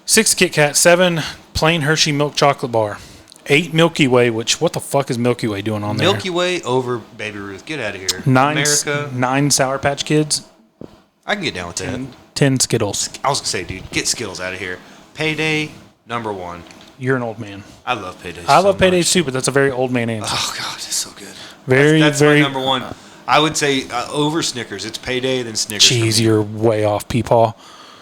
6 Kit Kat, 7 plain Hershey milk chocolate bar, 8 Milky Way. Which what the fuck is Milky Way doing on there? Milky Way over Baby Ruth. Get out of here. 9 Sour Patch Kids. I can get down with that. 10 Skittles. I was gonna say, dude, get Skittles out of here. Payday #1. You're an old man. I love Payday. I love Payday too, but that's a very old man answer. Oh god, it's so good. That's my #1. I would say over Snickers. It's Payday then Snickers. Jeez, you're way off, Peepaw.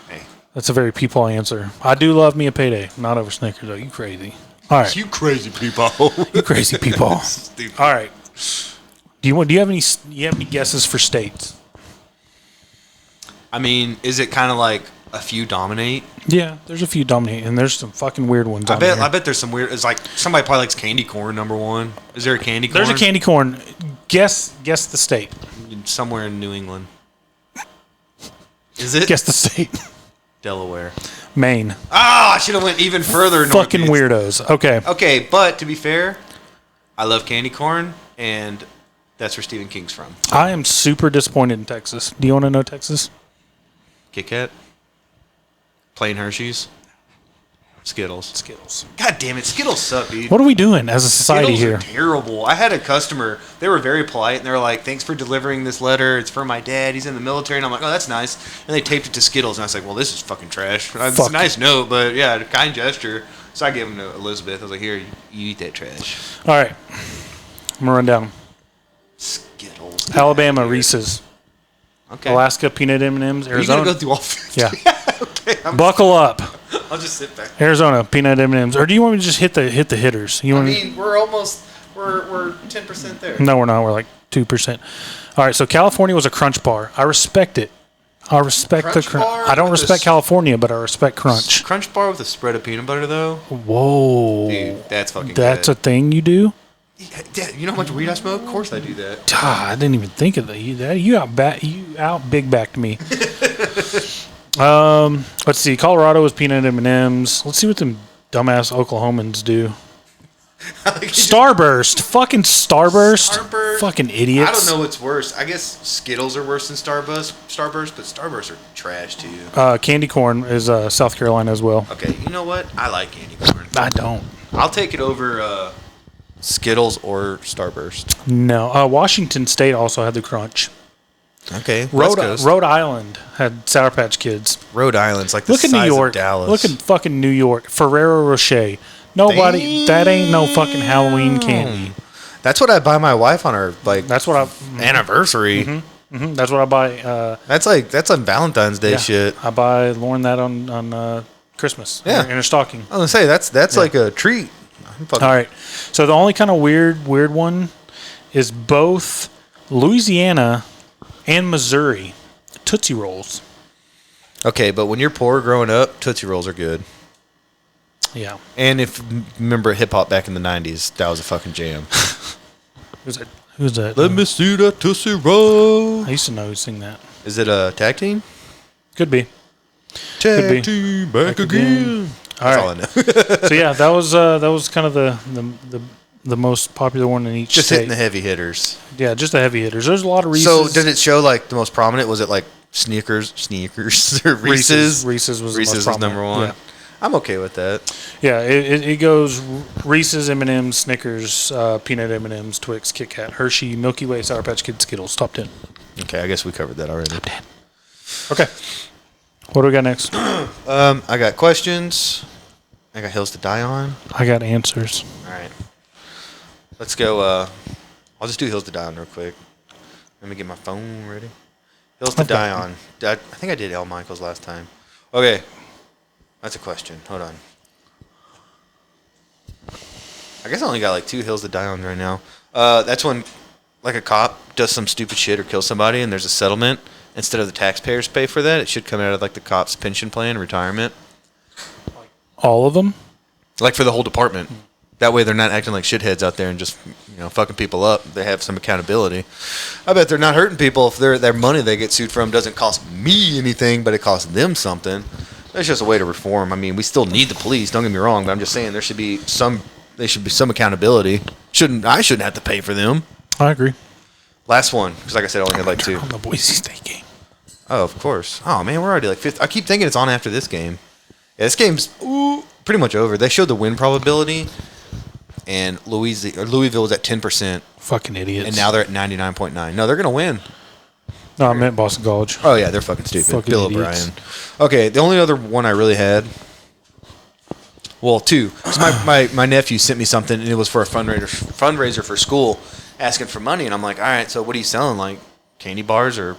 Hey, that's a very Peepaw answer. I do love me a Payday, not over Snickers though. You crazy? All right, you crazy people. You crazy Peepaw. All right. Do you have any guesses for states? I mean, is it kind of like a few dominate? Yeah, there's a few dominate, and there's some fucking weird ones. I bet there's some weird. It's like somebody probably likes candy corn #1. Is there a candy corn? There's a candy corn. Guess the state. Somewhere in New England. Is it? Guess the state. Delaware. Maine. I should have went even further. Fucking weirdos. Okay. Okay, but to be fair, I love candy corn, and that's where Stephen King's from. I am super disappointed in Texas. Do you want to know Texas? Kit Kat. Plain Hershey's. Skittles. God damn it, Skittles suck, dude. What are we doing as a society Skittles here? Are terrible. I had a customer. They were very polite, and they were like, "Thanks for delivering this letter. It's for my dad. He's in the military." And I'm like, "Oh, that's nice." And they taped it to Skittles, and I was like, "Well, this is fucking trash." It's a nice note, but yeah, a kind gesture. So I gave him to Elizabeth. I was like, "Here, you eat that trash." All right, I'm gonna run down. Skittles. Alabama, Reese's. Okay. Alaska, peanut M&Ms. Arizona. You gotta go through all 50. Yeah. Okay. Buckle up. I'll just sit back. Arizona, peanut M&Ms. Or do you want me to just hit the hitters? We're almost we're 10% there. No, we're not. We're like 2%. All right. So California was a Crunch bar. I respect it. I respect the crunch. I don't respect California, but I respect Crunch. Crunch bar with a spread of peanut butter, though. Whoa. Dude, that's fucking. That's good. a thing you do. Yeah, you know how much weed I smoke? Of course I do that. I didn't even think of that. You out big backed me. Let's see. Colorado was peanut M&Ms. Let's see what them dumbass Oklahomans do. Starburst. Fucking Starburst. Fucking idiots. I don't know what's worse. I guess Skittles are worse than Starburst, but Starburst are trash too. Candy corn is South Carolina as well. Okay, you know what? I like candy corn. I don't. I'll take it over Skittles or Starburst. No. Washington State also had the Crunch. Okay. Rhode Island had Sour Patch Kids. Rhode Island's like the Look at size New York. of Dallas. Look at fucking New York. Ferrero Rocher. Nobody. That ain't no fucking Halloween candy. That's what I buy my wife on her That's what I anniversary. Mm-hmm. That's what I buy. That's on Valentine's Day shit. I buy Lauren that on Christmas. Yeah. In her stocking. I was gonna say that's like a treat. All right. So the only kind of weird one is both Louisiana and Missouri Tootsie Rolls. Okay, but when you're poor growing up, Tootsie Rolls are good. Yeah. And if remember hip hop back in the 90s, that was a fucking jam. Who's that? Let me see that Tootsie Roll. I used to know who'd sing that. Is it a tag team? Could be. Tag team back again. All right. All I know. So yeah, that was kind of the most popular one in each just state. Hitting the heavy hitters. Yeah, just the heavy hitters. There's a lot of Reese's. So did it show like the most prominent? Was it like Sneakers or Reese's? Reese's was number one. Yeah. I'm okay with that. Yeah, it goes Reese's, M&M's, Snickers, peanut M&M's, Twix, Kit Kat, Hershey, Milky Way, Sour Patch Kids, Skittles. Top 10. Okay, I guess we covered that already. Top 10. Okay. What do we got next? I got questions. I got hills to die on. I got answers. All right. Let's go. I'll just do hills to die on real quick. Let me get my phone ready. Hills to die on. I think I did L. Michaels last time. Okay. That's a question. Hold on. I guess I only got like 2 hills to die on right now. That's when like a cop does some stupid shit or kills somebody and there's a settlement. Instead of the taxpayers pay for that, it should come out of like the cop's pension plan, retirement. All of them? Like for the whole department. That way they're not acting like shitheads out there and just, fucking people up. They have some accountability. I bet they're not hurting people if their money they get sued from doesn't cost me anything, but it costs them something. That's just a way to reform. I mean, we still need the police, don't get me wrong, but I'm just saying there should be some accountability. I shouldn't have to pay for them. I agree. Last one, because like I said, I only had like 2. On the Boise State game. Oh, of course. Oh, man, we're already like 5th. I keep thinking it's on after this game. Yeah, this game's pretty much over. They showed the win probability, and Louisville was at 10%. Fucking idiots. And now they're at 99.9. No, they're going to win. No, I meant Boston College. Oh, yeah, they're fucking stupid. Fucking Bill idiots. O'Brien. Okay, the only other one I really had, well, 2. So my nephew sent me something, and it was for a fundraiser for school, asking for money. And I'm like, all right, so what are you selling? Like candy bars or,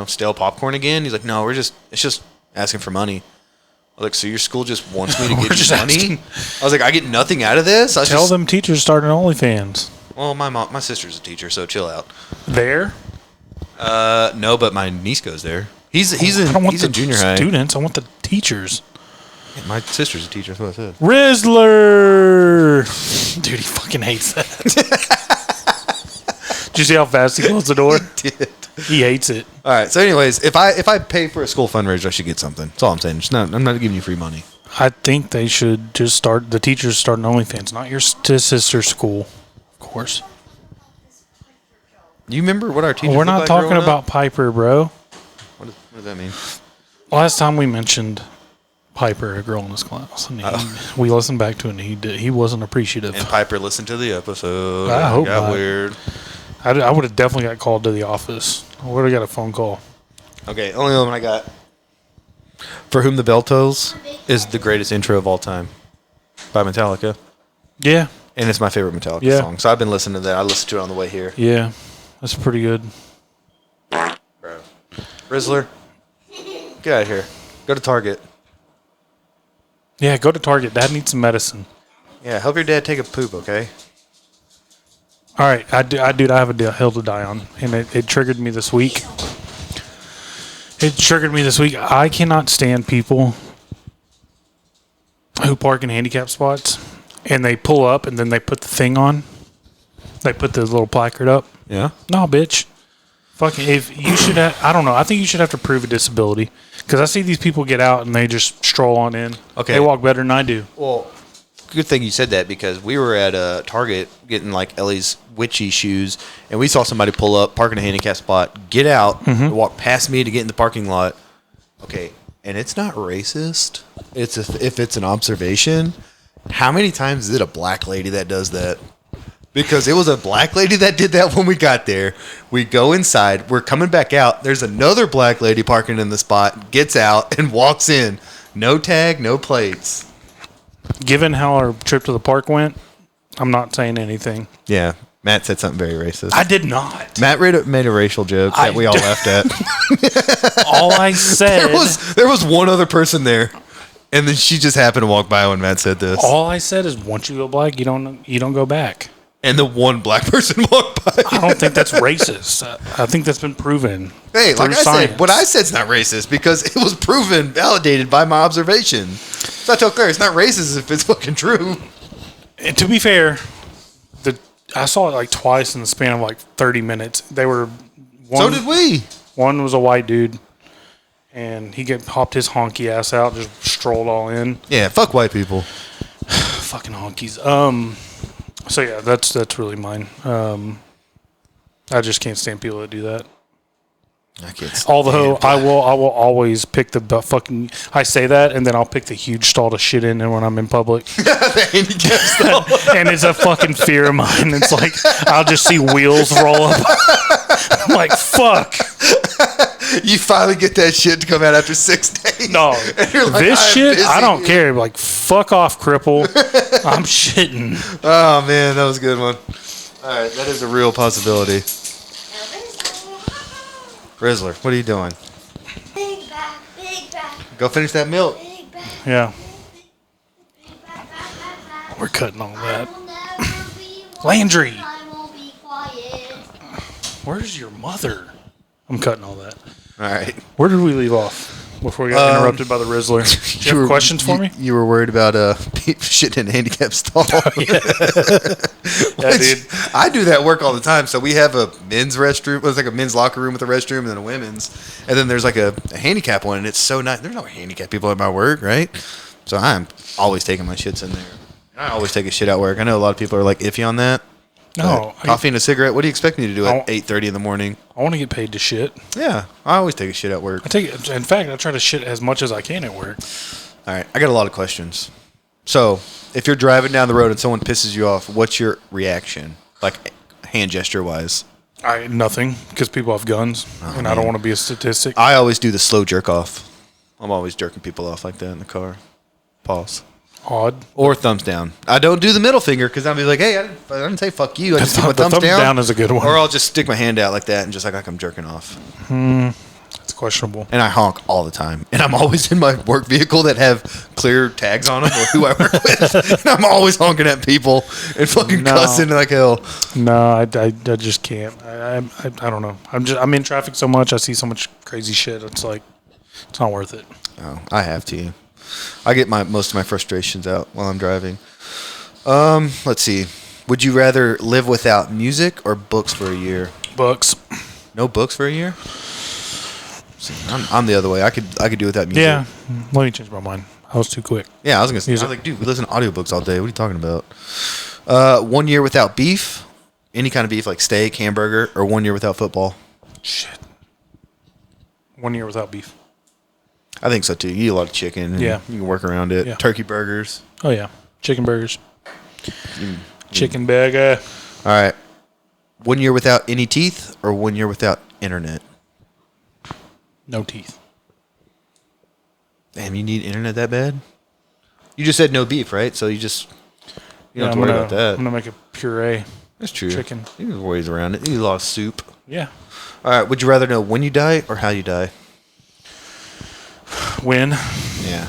stale popcorn again? He's like, no, it's just asking for money. I was like, so your school just wants me to get you money? I was like, I get nothing out of this? Tell them teachers starting OnlyFans. Well, my sister's a teacher, so chill out. There? No, but my niece goes there. He's in junior high. Students, I want the teachers. Yeah, my sister's a teacher, that's what I said. Rizzler! Dude, he fucking hates that. Did you see how fast he closed the door? He did. He hates it. All right. So, anyways, if I pay for a school fundraiser, I should get something. That's all I'm saying. I'm not giving you free money. I think they should just start the teachers starting OnlyFans, not your sister's school, of course. You remember what our teachers? We're not talking about Piper, bro. What does that mean? Last time we mentioned Piper, a girl in his class, and we listened back to it, and he wasn't appreciative. And Piper listened to the episode. I hope got not. Weird. I would have definitely got called to the office. I would have got a phone call. Okay, only one I got. For Whom the Bell Tolls is the greatest intro of all time by Metallica. Yeah. And it's my favorite Metallica song. So I've been listening to that. I listened to it on the way here. Yeah. That's pretty good. Bro. Rizzler, get out of here. Go to Target. Yeah, go to Target. Dad needs some medicine. Yeah, help your dad take a poop, okay? All right, I have a hill to die on, and it triggered me this week. I cannot stand people who park in handicap spots, and they pull up, and then they put the thing on. They put the little placard up. Yeah? No, bitch. Fucking, if you should have, I don't know. I think you should have to prove a disability. Because I see these people get out, and they just stroll on in. Okay. They walk better than I do. Well, good thing you said that, because we were at a Target getting like Ellie's witchy shoes, and we saw somebody pull up, park in a handicap spot, get out, walk past me to get in the parking lot. Okay, and it's not racist. If it's an observation. How many times is it a black lady that does that? Because it was a black lady that did that when we got there. We go inside. We're coming back out. There's another black lady parking in the spot, gets out, and walks in. No tag, no plates. Given how our trip to the park went, I'm not saying anything. Yeah, Matt said something very racist. I did not. Matt made a racial joke that we all laughed at. All I said... There was one other person there, and then she just happened to walk by when Matt said this. All I said is, once you go black, you don't go back. And the one black person walked by. I don't think that's racist. I think that's been proven. Hey, like I science. said, what I said is not racist because it was proven, validated by my observation. So I told Claire, it's not racist if it's fucking true. And to be fair, I saw it like twice in the span of like 30 minutes. They were. So did we. One was a white dude, and he hopped his honky ass out, just strolled all in. Yeah, fuck white people. Fucking honkies. So yeah, that's really mine. I just can't stand people that do that. I can't. Although I will always pick the fucking. I say that, and then I'll pick the huge stall to shit in, and when I'm in public, the handicap stall. And it's a fucking fear of mine. It's like I'll just see wheels roll up. I'm like, fuck. You finally get that shit to come out after 6 days. No, like, this shit, busy. I don't care. Like, fuck off, cripple. I'm shitting. Oh man, that was a good one. All right, that is a real possibility. Rizzler, what are you doing? Big back, big back. Go finish that milk. Big back. Yeah, Big back, back, back. we're cutting all that. I will never be one, Landry. I will be quiet. Where's your mother? I'm cutting all that. All right. Where did we leave off? before we got interrupted by the Rizzler. Do you have questions for me? You were worried about shitting in a handicap stall. Yeah, dude. I do that work all the time. So we have a men's restroom. It's like a men's locker room with a restroom and then a women's. And then there's like a handicap one, and it's so nice. There's no handicap people at my work, right? So I'm always taking my shits in there. I always take a shit at work. I know a lot of people are like iffy on that. No. Coffee and a cigarette. What do you expect me to do at 8:30 in the morning? I want to get paid to shit. Yeah, I always take a shit at work. In fact, I try to shit as much as I can at work. All right, I got a lot of questions. So, if you're driving down the road and someone pisses you off, what's your reaction? Like, hand gesture wise? Nothing, because people have guns, and I don't want to be a statistic. I always do the slow jerk off. I'm always jerking people off like that in the car. Pause. Odd. Or thumbs down. I don't do the middle finger because I'll be like, hey, I didn't say fuck you. I just do my thumbs down. Down is a good one. Or I'll just stick my hand out like that and just like I'm jerking off. It's questionable. And I honk all the time. And I'm always in my work vehicle that have clear tags on them or who I work with. And I'm always honking at people and fucking cussing like hell. No, I just can't. I don't know. I'm in traffic so much. I see so much crazy shit. It's like, it's not worth it. Oh, I have to. I get most of my frustrations out while I'm driving. Let's see. Would you rather live without music or books for a year? Books. No books for a year? See, I'm the other way. I could do without music. Yeah. Let me change my mind. I was too quick. Yeah, I was gonna say. I was like, dude, we listen to audiobooks all day. What are you talking about? 1 year without beef, any kind of beef like steak, hamburger, or 1 year without football. Shit. 1 year without beef. I think so too. You eat a lot of chicken. Yeah. You can work around it. Yeah. Turkey burgers. Oh yeah. Chicken burgers. Chicken burger. All right. 1 year without any teeth or 1 year without internet? No teeth. Damn, you need internet that bad? You just said no beef, right? So you don't have to worry about that. I'm gonna make a puree. That's true. Chicken. You can ways around it. You need a lot of soup. Yeah. All right. Would you rather know when you die or how you die? When? Yeah.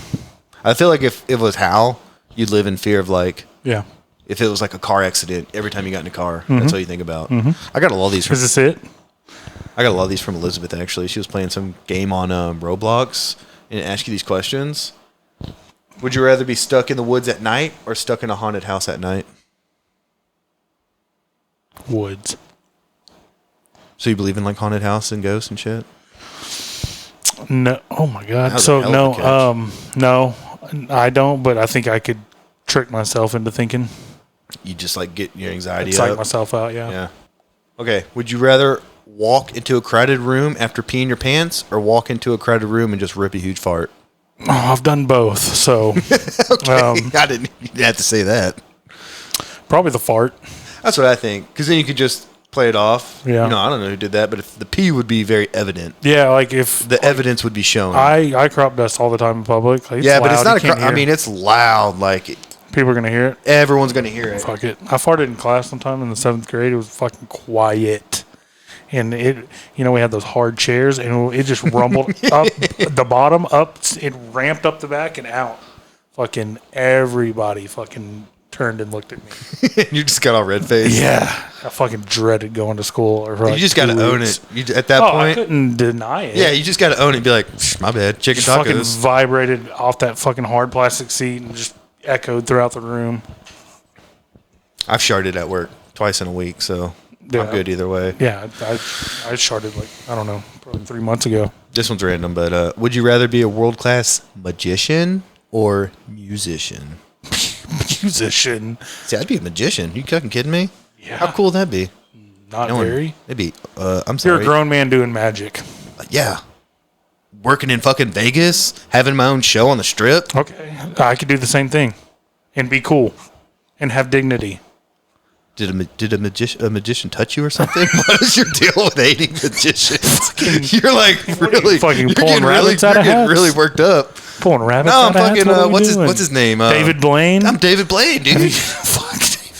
I feel like if it was how, you'd live in fear of like, Yeah. if it was like a car accident, every time you got in a car, that's all you think about. I got a lot of these. Is this it? I got a lot of these from Elizabeth, actually. She was playing some game on Roblox and it asked you these questions. Would you rather be stuck in the woods at night or stuck in a haunted house at night? Woods. So you believe in like haunted house and ghosts and shit? No. Oh my God. That was So a hell of a catch. no, I don't. But I think I could trick myself into thinking. You just like get your anxiety Psych up. myself out. Yeah. Yeah. Okay. Would you rather walk into a crowded room after peeing your pants or walk into a crowded room and just rip a huge fart? Oh, I've done both. So Okay. I didn't have to say that. probably the fart. That's what I think. Because then you could just play it off. Yeah. You know, I don't know who did that, but if the pee would be very evident. Yeah. Like if The evidence would be shown. I crop dust all the time in public. Like, yeah, but it's loud, not you can't I hear. mean, it's loud. Like, People are gonna hear it. everyone's going to hear it. Fuck it. I farted in class sometime in the 7th grade. It was fucking quiet. And it, we had those hard chairs and it just rumbled up the bottom, up, it ramped up the back and out. Fucking everybody fucking turned and looked at me. You just got all red faced. Yeah. I fucking dreaded going to school. Or You just got to own it. At that I point. couldn't deny it. Yeah, you just got to own it and be like, my bad. Chicken Just fucking tacos. vibrated off that fucking hard plastic seat and just echoed throughout the room. I've sharted at work twice in a week, so Yeah. I'm good either way. Yeah, I sharted probably 3 months ago. This one's random, but would you rather be a world-class magician or musician? Musician. See, I'd be a magician. You fucking kidding me? Yeah. How cool would that be? Not very. It'd be, I'm You're sorry. a grown man doing magic. Yeah. Working in fucking Vegas, having my own show on the strip. Okay. I could do the same thing and be cool and have dignity. Did a magician touch you or something? What is your deal with hating magicians? You're like really fucking you're pulling getting rabbits out you're of getting hats? really worked up. Pulling rabbits No, out I'm of hats? fucking What are we what's doing? his name? David Blaine? I'm David Blaine, dude. Fuck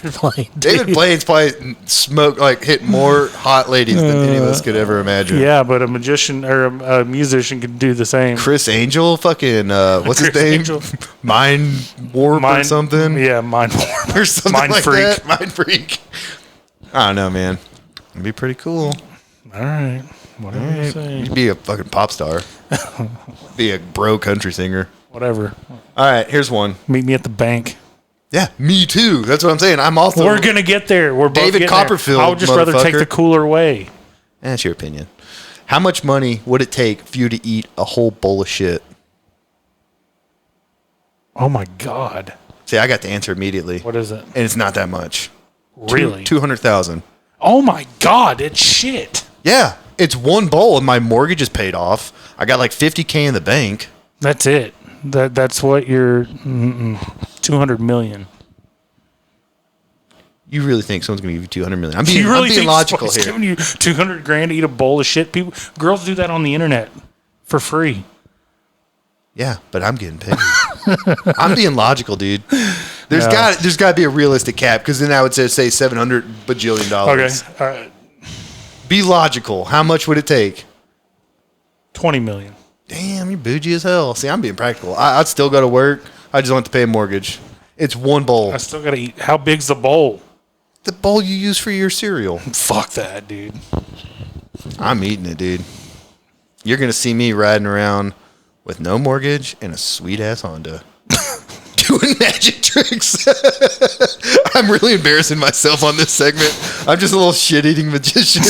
David Blaine. David Blaine's probably hit more hot ladies than any of us could ever imagine. Yeah, but a magician or a musician can do the same. Chris Angel, fucking what's his Chris name? Angel. Mind Warp or something. Yeah, Mind Warp. Or something Mind like Freak. that. Mind Freak. I don't know, man. It'd be pretty cool. All right. Whatever you say. You'd be a fucking pop star. Be a bro country singer. Whatever. All right, here's one. Meet me at the bank. Yeah, me too. That's what I'm saying. I'm also. We're gonna get there. We're both David getting Copperfield, there. I would just rather take motherfucker. the cooler way. That's your opinion. How much money would it take for you to eat a whole bowl of shit? Oh my God. See, I got the answer immediately. What is it? And it's not that much. Really? 200,000. Oh my God, it's shit. Yeah, it's one bowl and my mortgage is paid off. I got like $50K in the bank. That's it. That's what you're 200 million. You really think someone's gonna give you 200 million? I'm You really I'm being think logical someone's here. giving you 200 grand to eat a bowl of shit? Girls do that on the internet for free. Yeah, but I'm getting paid. I'm being logical, dude. There's got to be a realistic cap because then I would say $700 bajillion. Okay, all right. Be logical. How much would it take? 20 million. Damn, you're bougie as hell. See, I'm being practical. I'd still go to work. I just want to pay a mortgage. It's one bowl. I still gotta eat. How big's the bowl? The bowl you use for your cereal. Fuck that, dude. I'm eating it, dude. You're gonna see me riding around with no mortgage and a sweet ass Honda, doing magic tricks. I'm really embarrassing myself on this segment. I'm just a little shit eating magician.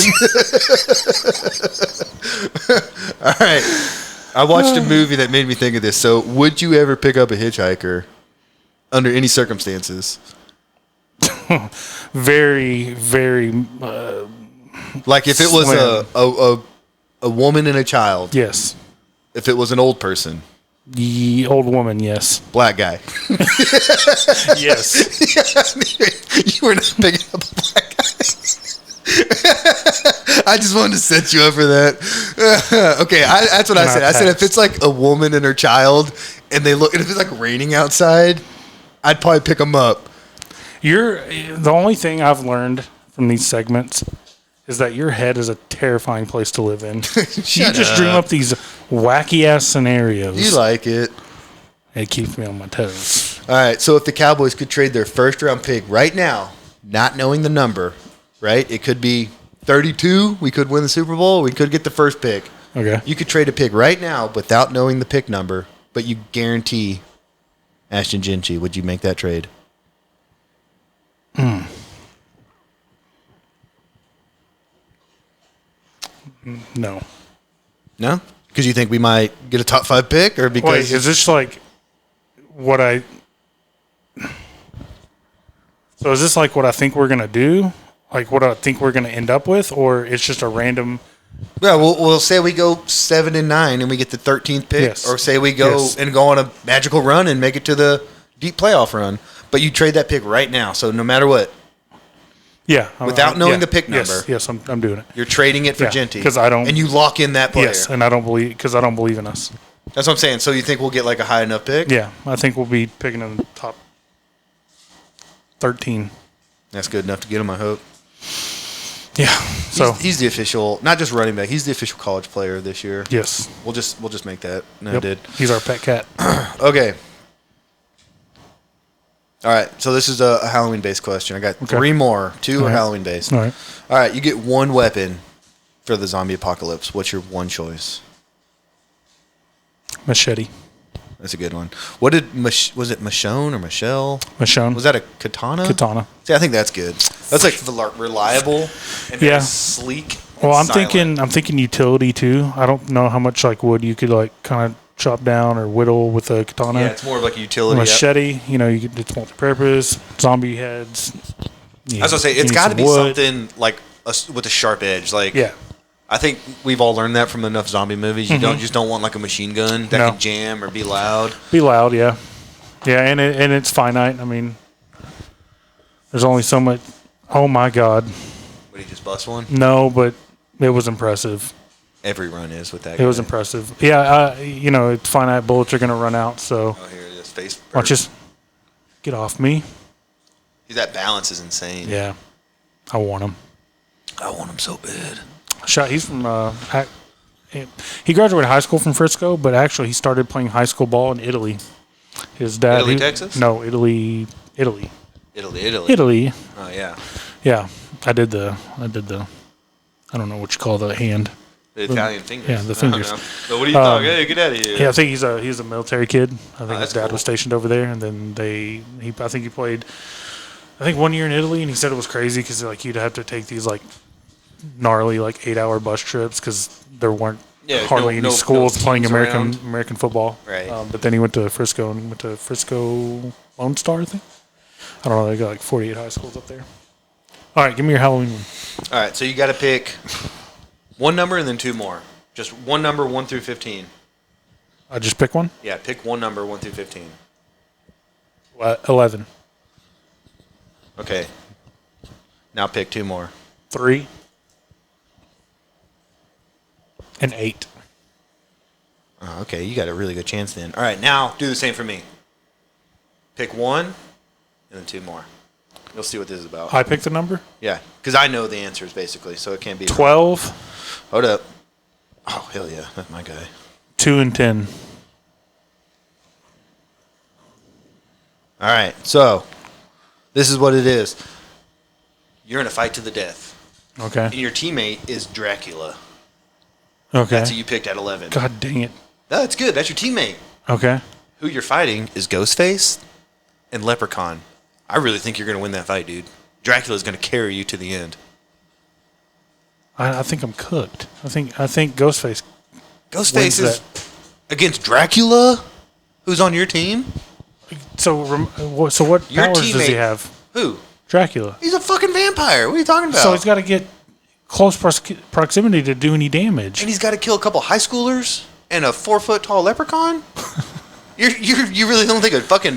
All right. I watched a movie that made me think of this. So, would you ever pick up a hitchhiker under any circumstances? Very, very. Like if it was Slim. a woman and a child. Yes. If it was an old person. The old woman, yes. Black guy. Yes. You were not picking up a black guy. I just wanted to set you up for that. Okay, that's what I said. I said if it's like a woman and her child, and they look, and if it's like raining outside, I'd probably pick them up. The only thing I've learned from these segments is that your head is a terrifying place to live in. You just dream up these wacky ass scenarios. You like it. It keeps me on my toes. All right, so if the Cowboys could trade their first round pick right now, not knowing the number, right? It could be 32. We could win the Super Bowl. We could get the first pick. Okay. You could trade a pick right now without knowing the pick number, but you guarantee Ashton Ginchi. Would you make that trade? No. No? Because you think we might get a top 5 pick, or because Wait, is this like what I? So is this like what I think we're gonna do? Like what I think we're gonna end up with, or it's just a random? Yeah, we'll say we go 7-9 and we get the 13th pick, Yes. or say we go Yes. and go on a magical run and make it to the deep playoff run. But you trade that pick right now, so no matter what, Yeah. Without knowing the pick Yes, number. yes, I'm doing it. you're trading it for Yeah, Ginty 'cause I don't- and you lock in that player. Yes, and I don't believe in us. That's what I'm saying. So you think we'll get like a high enough pick? Yeah, I think we'll be picking in the top 13. That's good enough to get him, I hope. Yeah. So He's the official, not just running back. He's the official college player this year. yes, We'll just make that. No, I yep. did. He's our pet cat. Okay. All right. So this is a Halloween-based question. I got 3 more. 2 are right. Halloween-based. All right. All right. You get one weapon for the zombie apocalypse. What's your one choice? Machete. That's a good one. What did was it Michonne or Michelle? Michonne. Was that a katana? Katana. See, I think that's good. That's like reliable and Yeah. sleek. Well, I'm silent. thinking utility too. I don't know how much like wood you could like kind of chop down or whittle with a katana. Yeah, it's more of like a utility. Machete, it's multi-purpose. Zombie heads. I was gonna say it's got to be something like with a sharp edge. Like Yeah. I think we've all learned that from enough zombie movies. You don't want like a machine gun that No. can jam or be loud. Be loud, yeah. Yeah, and it's finite. I mean, there's only so much. Oh my God. Would he just bust one? No, but it was impressive. Every run is with that. It was guy. impressive. Yeah, it's finite. Bullets are going to run out. So Oh, here it is. Face. watch this. Get off me. That balance is insane. Yeah, I want him. I want him so bad. He's from. He graduated high school from Frisco, but actually he started playing high school ball in Italy. His dad. Italy, Texas? No, Italy. Italy. Italy. Oh yeah. Yeah, I did the. I don't know what you call the hand. The Italian fingers. Yeah, the fingers. So what do you talk? Hey, get out of here. Yeah, I think he's a military kid. I think his that's dad cool. was stationed over there, and then I think he played, 1 year in Italy, and he said it was crazy because like you'd have to take these like gnarly like 8-hour bus trips because there weren't hardly any schools playing American football. Right. But then he went to Frisco and went to Frisco Lone Star, I think. I don't know. They got like 48 high schools up there. All right, give me your Halloween one. All right, so you got to pick one number and then two more. Just one number, 1 through 15. I just pick one. Yeah, pick one number, 1 through 15. 11. Okay. Now pick two more. 3 and 8. Oh, okay, you got a really good chance then. All right, now do the same for me. Pick one and then two more. You'll see what this is about. I picked the number. Yeah, because I know the answers basically, so it can't be 12. Hold up. Oh, hell yeah, that's my guy. 2 and 10. All right, so this is what it is. You're in a fight to the death, Okay. and your teammate is Dracula. Okay. That's who you picked at 11. God dang it. No, that's good. That's your teammate. Okay. Who you're fighting is Ghostface and Leprechaun. I really think you're going to win that fight, dude. Dracula's going to carry you to the end. I think I'm cooked. I think Ghostface. Ghostface is against Dracula, who's on your team. So what Your powers does he teammate- have? Who? Dracula. He's a fucking vampire. What are you talking about? So he's got to get close proximity to do any damage. And he's got to kill a couple high schoolers and a 4-foot tall leprechaun. You really don't think a fucking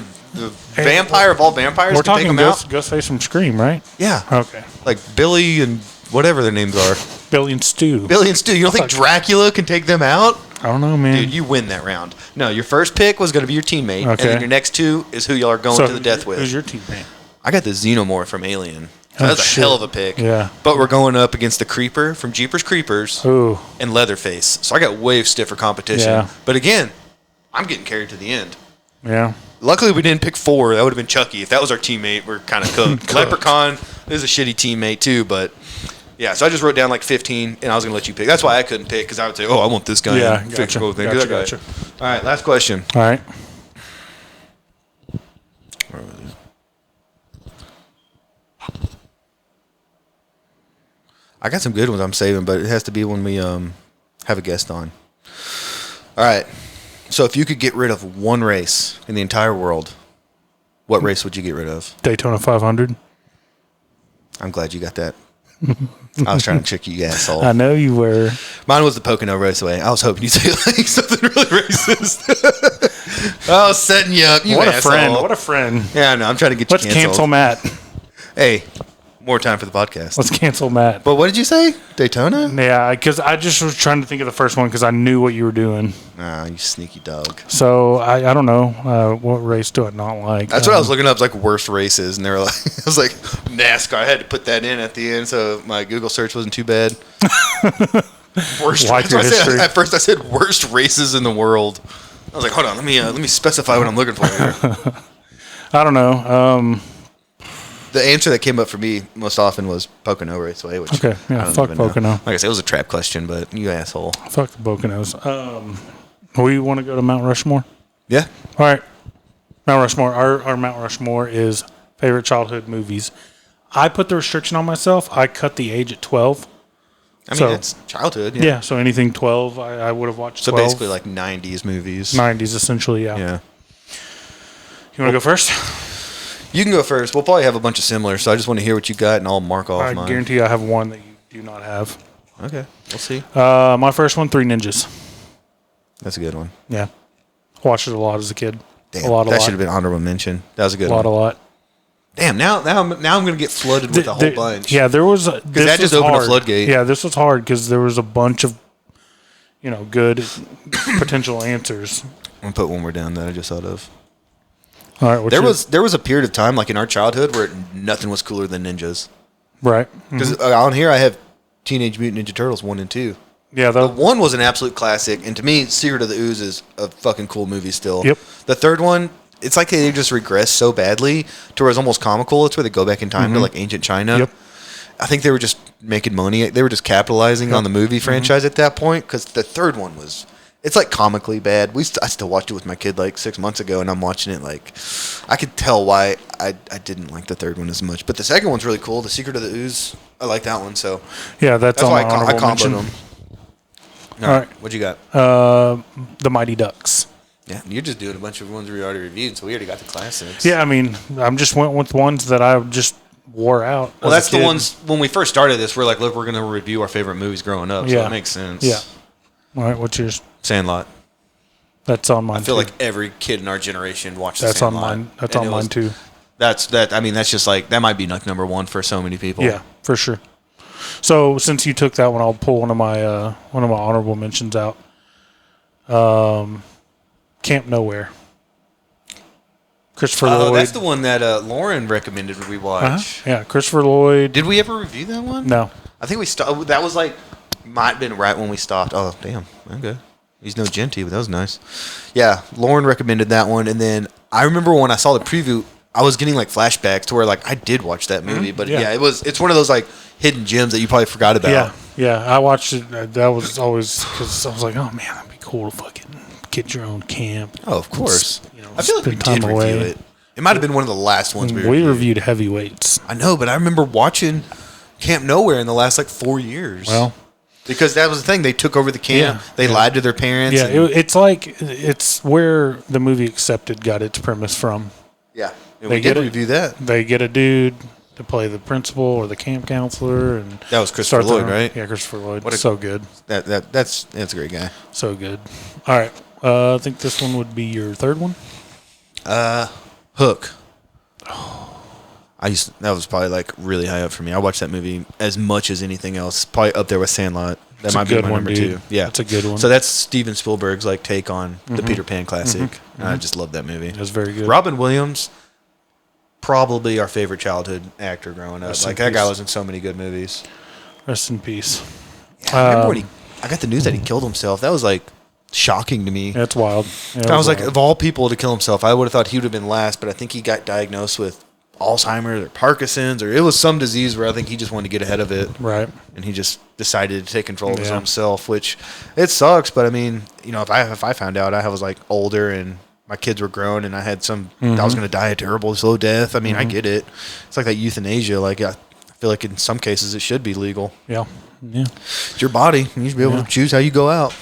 vampire of all vampires We're can take talking him out? Ghostface from Scream, right? Yeah. Okay. Like Billy and whatever their names are. Billy and Stu. Billy and Stu. You don't think Dracula can take them out? I don't know, man. Dude, you win that round. No, your first pick was going to be your teammate, and Okay. then your next two is who y'all are going to the death with. Who's your teammate? I got the Xenomorph from Alien. So Oh, that's a shit. hell of a pick. Yeah. But we're going up against the Creeper from Jeepers Creepers Ooh. and Leatherface. So I got way stiffer competition. Yeah. But again, I'm getting carried to the end. Yeah. Luckily, we didn't pick 4. That would have been Chucky. If that was our teammate, we're kind of cooked. Leprechaun is a shitty teammate, too. But, yeah, so I just wrote down like 15, and I was going to let you pick. That's why I couldn't pick, because I would say, I want this guy. Yeah. and Gotcha. the whole thing. Do that guy. Gotcha. All right, last question. All right. Where was it? I got some good ones I'm saving, but it has to be when we have a guest on. All right. So if you could get rid of one race in the entire world, what race would you get rid of? Daytona 500. I'm glad you got that. I was trying to trick you, asshole. I know you were. Mine was the Pocono Raceway. I was hoping you'd say like something really racist. I was setting you up. You What a asshole. friend. What a friend. Yeah, I know. I'm trying to get Let's you canceled. cancel Matt. Hey, more time for the podcast. Let's cancel Matt. But what did you say? Daytona? Yeah, because I just was trying to think of the first one because I knew what you were doing. Ah, you sneaky dog. So I don't know. What race do I not like? That's what I was looking up. It's like worst races, and they were like, I was like NASCAR. I had to put that in at the end, so my Google search wasn't too bad. Worst. Like your history. At first, I said worst races in the world. I was like, hold on, let me specify what I'm looking for here. I don't know. The answer that came up for me most often was Pocono Raceway. Which Okay, yeah, I don't fuck even know. Pocono. Like I said, it was a trap question, but you asshole. Fuck the Poconos. We want to go to Mount Rushmore? Yeah. All right. Mount Rushmore. Our Mount Rushmore is favorite childhood movies. I put the restriction on myself. I cut the age at 12. I mean, So- it's childhood. Yeah, so anything 12, I would have watched So 12. basically like 90s movies. 90s, essentially, yeah. Yeah. You want to go first? You can go first. We'll probably have a bunch of similar, so I just want to hear what you got, and I'll mark off I mine. guarantee I have one that you do not have. Okay, we'll see. My first one, Three Ninjas. That's a good one. Yeah. Watched it a lot as a kid. Damn, a lot. that should have been honorable mention. That was a good A one. lot. Damn, now I'm going to get flooded with a whole bunch. Yeah, there was because that just opened a floodgate. Yeah, this was hard because there was a bunch of, good potential answers. I'm going to put one more down that I just thought of. All right, what's There was a period of time, like in our childhood, where nothing was cooler than ninjas. right. Because on here I have Teenage Mutant Ninja Turtles 1 and 2. Yeah, The 1 was an absolute classic, and to me, Secret of the Ooze is a fucking cool movie still. Yep. The third one, it's like they just regressed so badly to where it's almost comical. It's where they go back in time to like ancient China. Yep. I think they were just making money. They were just capitalizing on the movie franchise at that point because the third one was. It's like comically bad. I still watched it with my kid like 6 months ago, and I'm watching it like I could tell why I didn't like the third one as much. But the second one's really cool. The Secret of the Ooze, I like that one. So yeah, that's on why my I honorable comboed mention. them. All right, what you got? The Mighty Ducks. Yeah, you're just doing a bunch of ones we already reviewed, so we already got the classics. Yeah, I mean, I'm just went with ones that I just wore out. Well, that's the ones when we first started this. We're like, look, we're gonna review our favorite movies growing up. So Yeah. it makes sense. Yeah. All right, what's yours? Sandlot. That's on mine. I feel too. like every kid in our generation watched that's on Sandlot. mine. That's And on it was- mine too. That's that. I mean, that's just like that might be like number one for so many people. Yeah, for sure. So since you took that one, I'll pull one of my honorable mentions out. Camp Nowhere. Christopher Lloyd. Oh, that's the one that Lauren recommended we watch. Yeah, Christopher Lloyd. Did we ever review that one? No. I think we stopped. That was like might have been right when we stopped. Oh, damn. Okay. He's no Genty, but that was nice. Yeah, Lauren recommended that one, and then I remember when I saw the preview, I was getting like flashbacks to where like I did watch that movie, but Yeah. it's one of those like hidden gems that you probably forgot about. Yeah. I watched it. That was always because I was like, oh man, that'd be cool to fucking get your own camp. Oh, of course. You know, I feel like we spend time did away. review it. It might have been one of the last ones we We reviewed. reviewed Heavyweights. I know, but I remember watching Camp Nowhere in the last like 4 years. Well, because that was the thing. They took over the camp. Yeah. They lied to their parents. yeah, and- it's where the movie Accepted got its premise from. yeah. And They we did get it. review that. They get a dude to play the principal or the camp counselor, and That was Christopher start their Lloyd, own- right? Yeah, Christopher Lloyd. What a- So good, That's a great guy. so good. All right, I think this one would be your third one. Hook. That was probably like really high up for me. I watched that movie as much as anything else. Probably up there with Sandlot. That It's a might be good my one, number dude. 2. Yeah, That's a good one. So that's Steven Spielberg's like take on the Peter Pan classic. And I just love that movie. It was very good. Robin Williams, probably our favorite childhood actor growing up. Rest in Like that guy peace. was in so many good movies. Rest in peace. I remember when I got the news that he killed himself. That was like shocking to me. That's wild. Yeah, it I was like, wild. of all people to kill himself, I would have thought he would have been last, but I think he got diagnosed with Alzheimer's or Parkinson's, or it was some disease where I think he just wanted to get ahead of it, right. and he just decided to take control of his Yeah. own self, which it sucks. But I mean, you know, if I found out I was like older and my kids were grown and I had I was going to die a terrible slow death. I mean, I get it. It's like that euthanasia. Like I feel like in some cases it should be legal. Yeah. Yeah. It's your body. You should be able to choose how you go out.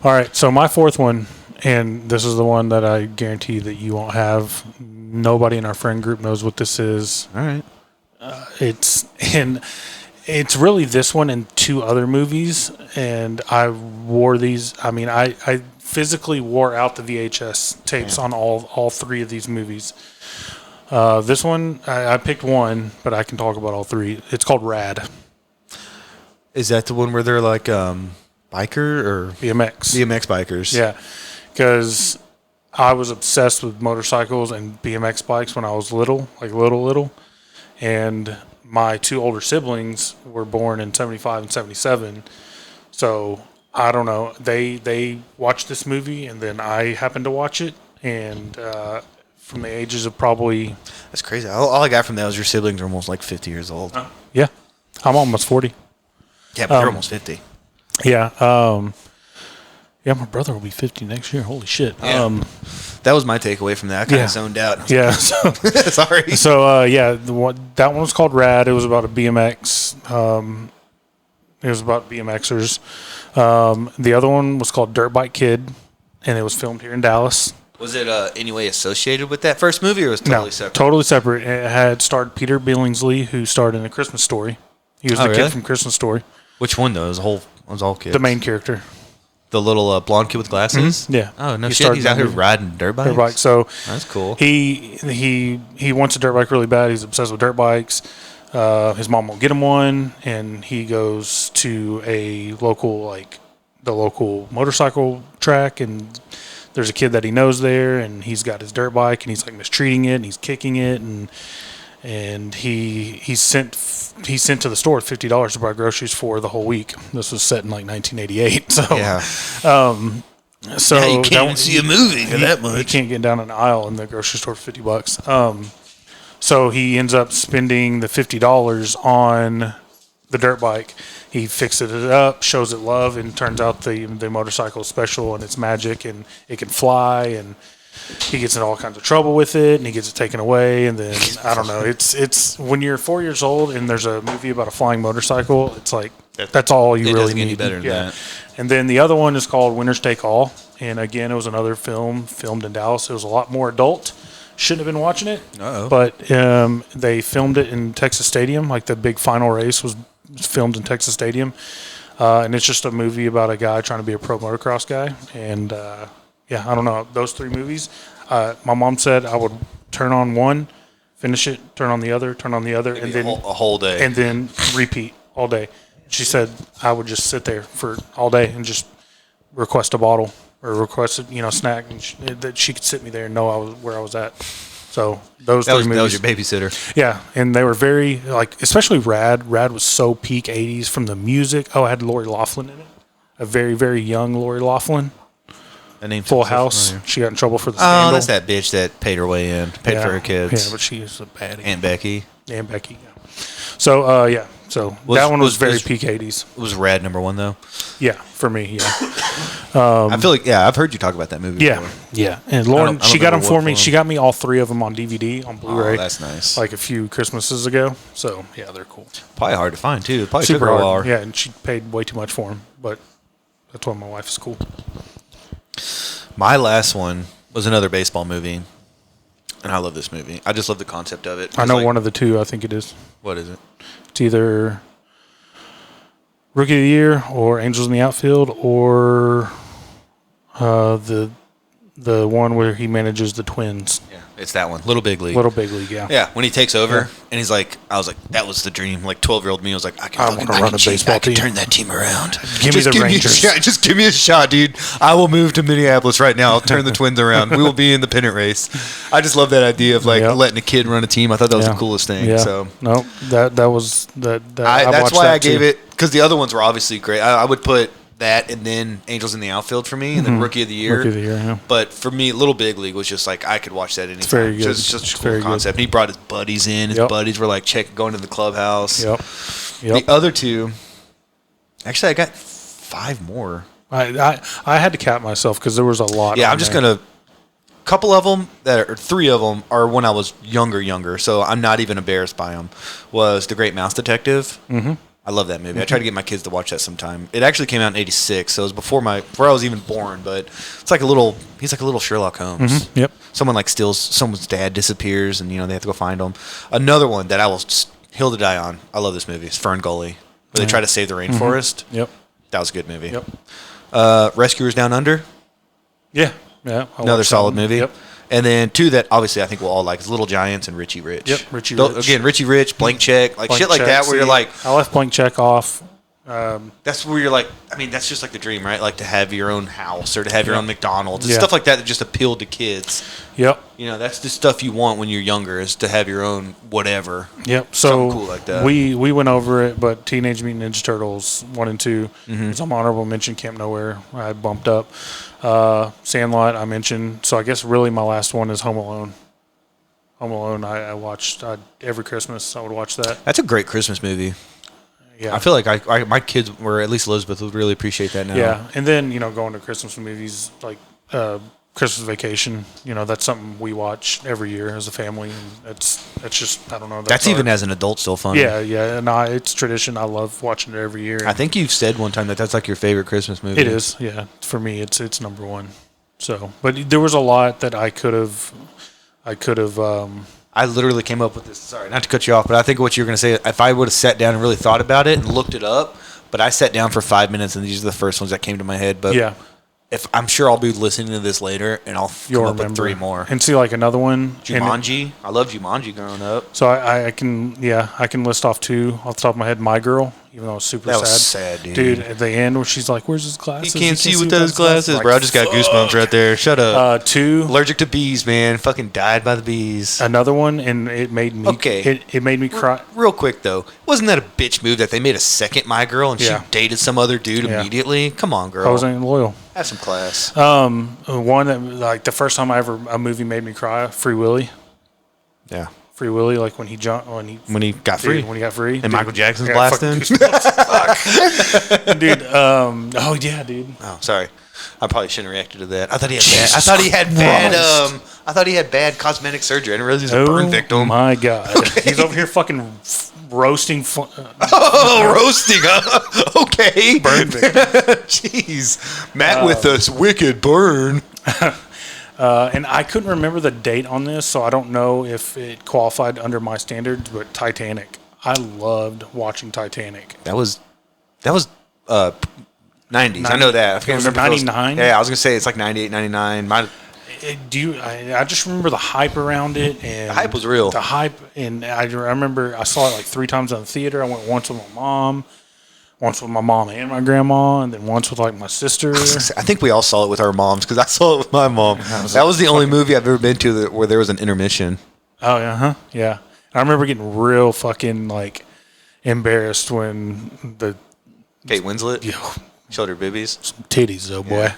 All right. So my fourth one, and this is the one that I guarantee that you won't have. Nobody in our friend group knows what this is. All right. It's really this one and 2 other movies, and I wore these. I mean, I physically wore out the VHS tapes on all 3 of these movies. This one, I picked one, but I can talk about all 3. It's called Rad. Is that the one where they're like biker or BMX. BMX bikers? Yeah, because I was obsessed with motorcycles and BMX bikes when I was little, like little. And my 2 older siblings were born in 75 and 77. So I don't know. They watched this movie, and then I happened to watch it. And from the ages of probably... That's crazy. All I got from that was your siblings are almost like 50 years old. Yeah, I'm almost 40. Yeah, but you're almost 50. Yeah. Yeah, my brother will be 50 next year. Holy shit. Yeah. That was my takeaway from that. I kind of zoned out. I was Yeah. So, like, sorry. so that one was called Rad. It was about a BMX. It was about BMXers. The other one was called Dirt Bike Kid, and it was filmed here in Dallas. Was it any way associated with that first movie, or was it totally separate? Totally separate. It had starred Peter Billingsley, who starred in A Christmas Story. He was the really? kid from Christmas Story, Which one though? It was all kids. the main character. The little blonde kid with glasses. Yeah. Oh no He shit! started He's in out here the- riding dirt bikes. Dirt bike. So That's cool. he wants a dirt bike really bad. He's obsessed with dirt bikes. His mom won't get him one, and he goes to the local motorcycle track, and there's a kid that he knows there, and he's got his dirt bike, and he's like mistreating it, and he's kicking it, and he's sent to the store with $50 to buy groceries for the whole week. This was set in like 1988, so Yeah. so Yeah, you can't that even one- see a movie for that much. He can't get down an aisle in the grocery store for $50. So he ends up spending the $50 on the dirt bike. He fixes it up, shows it love, and turns out the motorcycle is special and it's magic and it can fly, and he gets in all kinds of trouble with it and he gets it taken away. And then I don't know. It's when you're 4 years old and there's a movie about a flying motorcycle, it's like that's all you really need. It doesn't get any better than that. And then the other one is called Winners Take All, and again it was another film filmed in Dallas. It was a lot more adult. Shouldn't have been watching it, but they filmed it in Texas Stadium. Like the big final race was filmed in Texas Stadium, and it's just a movie about a guy trying to be a pro motocross guy. And yeah, I don't know, those three movies. My mom said I would turn on one, finish it, turn on the other, and then a whole day, and then repeat all day. She said I would just sit there for all day and just request a bottle or request a snack, and that she could sit me there and know I was where I was at. So those three movies. That was your babysitter. Yeah, and they were very especially Rad. Rad was so peak '80s from the music. Oh, it had Lori Loughlin in it, a very very young Lori Loughlin. That name Full House. Familiar. She got in trouble for the scandal. Oh, that's that bitch that paid her way in, paid for her kids. Yeah, but she is a baddie. Aunt Becky. Aunt Becky. Yeah. So yeah. So that one was very peak '80s. It was Rad number one though. Yeah, for me. Yeah. I feel like I've heard you talk about that movie. Yeah, before. yeah. And Lauren, she got them for me. one. She got me all three of them on DVD on Blu-ray. Oh, that's nice. Like a few Christmases ago. So yeah, they're cool. Probably hard to find too. It probably Super took her a while. hard. Yeah, and she paid way too much for them, but that's why my wife is cool. My last one was another baseball movie, and I love this movie. I just love the concept of it. I know one of the two. I think it is. What is it? It's either Rookie of the Year or Angels in the Outfield or the one where he manages the Twins. Yeah, it's that one. Little Big League. Little Big League, yeah. Yeah, when he takes over and he's like, I was like, that was the dream. Like 12-year-old me was like, I want to run a baseball team. Turn that team around. Give me the Rangers. Just give me a shot, dude. I will move to Minneapolis right now. I'll turn the Twins around. We will be in the pennant race. I just love that idea of letting a kid run a team. I thought that was the coolest thing. Yeah. So no, that was that. That's why I gave it, because the other ones were obviously great. I would put that and then Angels in the Outfield for me, and then Rookie of the Year. Rookie of the Year, yeah. But for me, Little Big League was just like I could watch that anytime. It's very good. Just such a cool concept. And he brought his buddies in. His buddies were like going to the clubhouse. Yep. The other two, actually, I got 5 more. I had to cap myself because there was a lot. Yeah, I'm just gonna. Couple of them or 3 of them are when I was younger. So I'm not even embarrassed by them. Was The Great Mouse Detective. Mm-hmm. I love that movie. I try to get my kids to watch that sometime. It actually came out in '86, so it was before I was even born. But it's like he's like a little Sherlock Holmes. Mm-hmm. Yep. Someone like steals someone's dad, disappears, and they have to go find him. Another one that I will hill to die on. I love this movie. It's Fern Gully, where they try to save the rainforest. Yep. That was a good movie. Yep. Rescuers Down Under. Yeah. Yeah. Another solid movie. Yep. And then 2 that obviously I think we'll all like is Little Giants and Richie Rich. Yep, Richie Rich. Again, Richie Rich, Blank Check, like Blank shit like Check, that where you're like... I left Blank Check off. That's where you're like... I mean, that's just like the dream, right? Like to have your own house or to have your own McDonald's. And stuff like that just appealed to kids. Yep. That's the stuff you want when you're younger is to have your own whatever. Yep. So something cool like that. We went over it, but Teenage Mutant Ninja Turtles 1 and 2 was on my honorable mention. Camp Nowhere I bumped up. Sandlot I mentioned. So I guess really my last one is Home Alone. Home Alone I watched every Christmas. I would watch that. That's a great Christmas movie. Yeah. I feel like my kids, or at least Elizabeth, would really appreciate that now. Yeah. And then, going to Christmas movies like Christmas Vacation, that's something we watch every year as a family. And that's just, I don't know. That's even as an adult still fun. Yeah, yeah. And it's tradition. I love watching it every year. I think you've said one time that's like your favorite Christmas movie. It is, yeah. For me, it's number one. So, but there was a lot that I could have. I literally came up with this. Sorry, not to cut you off, but I think what you're going to say, if I would have sat down and really thought about it and looked it up, but I sat down for 5 minutes and these are the first ones that came to my head. But yeah. If I'm sure I'll be listening to this later and I'll come up with 3 more. And see, like another one. Jumanji. I loved Jumanji growing up. So I can list off 2 off the top of my head. My Girl, even though it was super sad. That was sad, dude. Dude, at the end where she's like, "Where's his glasses? He can't see without his glasses, bro." I just got goosebumps right there. Shut up. 2. Allergic to bees, man. Fucking died by the bees. Another one, and it made me. Okay. It made me cry. Real quick though, wasn't that a bitch move that they made a second My Girl and she dated some other dude immediately? Come on, girl. I wasn't loyal. Have some class. One that like the first time a movie made me cry, Free Willy. Yeah. Free Willy, like when he jumped, when he got free. When he got free. And Michael Jackson's I got blasting. fuck. Dude, oh yeah, dude. Oh, sorry. I probably shouldn't have reacted to that. I thought he had bad cosmetic surgery. I didn't realize he was a burn victim. Oh my god. Okay. He's over here fucking roasting. Roasting. Okay. Burn victim. Jeez. Matt with this wicked burn. And I couldn't remember the date on this, so I don't know if it qualified under my standards, but Titanic. I loved watching Titanic. That was 90s. I know that. I can't remember. 99? Yeah, I was going to say it's like 98, 99. I just remember the hype around it. And the hype was real. The hype, and I remember I saw it like 3 times in the theater. I went once with my mom and my grandma, and then once with like my sister. I think we all saw it with our moms because I saw it with my mom. That was the only movie I've ever been to where there was an intermission. Oh yeah, huh? Yeah. I remember getting real fucking like embarrassed when the Kate Winslet showed her boobies. Some titties, though, boy.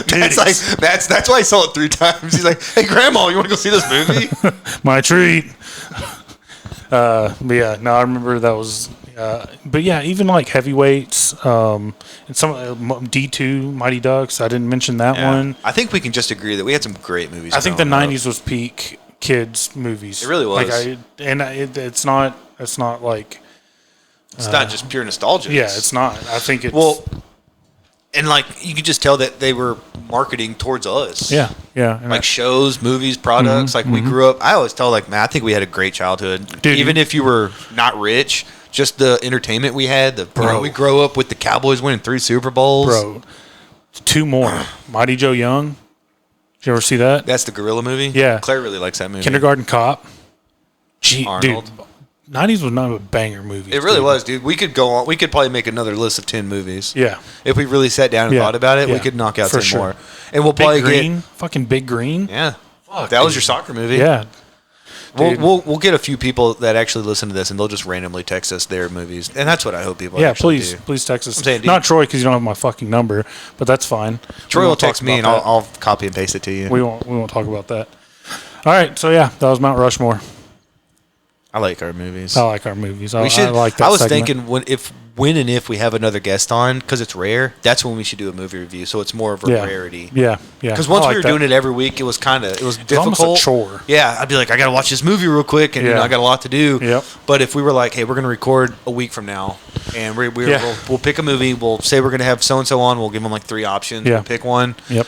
That's why I saw it 3 times. He's like, "Hey, Grandma, you want to go see this movie?" My treat. But yeah, no, I remember that was. But yeah, even like heavyweights, and some D2 Mighty Ducks. I didn't mention that one. I think we can just agree that we had some great movies. I think the '90s was peak kids movies. It really was. It's not like. It's not just pure nostalgia. Yeah, it's not. I think it's and like you could just tell that they were marketing towards us. Yeah. And like shows, movies, products. We grew up. I always tell man, I think we had a great childhood. Dude, even if you were not rich, just the entertainment we had. We grow up with the Cowboys winning 3 Super Bowls. Bro, 2 more. Mighty Joe Young. Did you ever see that? That's the gorilla movie. Yeah, Claire really likes that movie. Kindergarten Cop. Arnold. Dude, 90s was not a banger movie. It really was, dude. We could go on. We could probably make another list of 10 movies. Yeah. If we really sat down and thought about it, we could knock out 10 more. And we'll Big probably Green. Fucking Big Green. Yeah. Fuck, that was your soccer movie. Yeah. We'll get a few people that actually listen to this, and they'll just randomly text us their movies, and that's what I hope people. Please text us. Not Troy because you don't have my fucking number, but that's fine. Troy will text me, and I'll copy and paste it to you. We won't talk about that. All right, so yeah, that was Mount Rushmore. I like our movies. I like our movies. We should. I like that. I was segment. thinking when and if we have another guest on, because it's rare, that's when we should do a movie review. So it's more of a rarity. Yeah. Because once we were doing it every week, it was difficult. Almost a chore. Yeah, I'd be like, I got to watch this movie real quick, and I got a lot to do. Yep. But if we were like, hey, we're going to record a week from now, and we'll pick a movie. We'll say we're going to have so and so on. We'll give them like 3 options. Yeah. We'll pick one. Yep.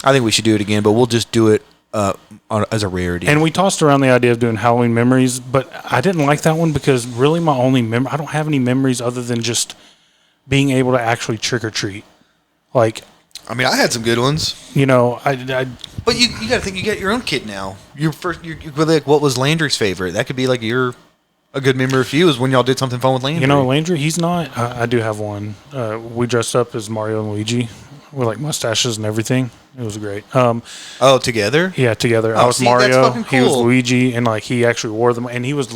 I think we should do it again, but we'll just do it as a rarity. And we tossed around the idea of doing Halloween memories, but I didn't like that one because really my only I don't have any memories other than just being able to actually trick or treat. Like, I mean, I had some good ones. You know, I but you got to think you got your own kid now. You're like, what was Landry's favorite? That could be like a good memory for you is when y'all did something fun with Landry. You know, Landry, he's not. I do have one. We dressed up as Mario and Luigi with like mustaches and everything. It was great. Together? Yeah, together. Oh, I was see, Mario. that's fucking cool. He was Luigi, and like he actually wore them. And he was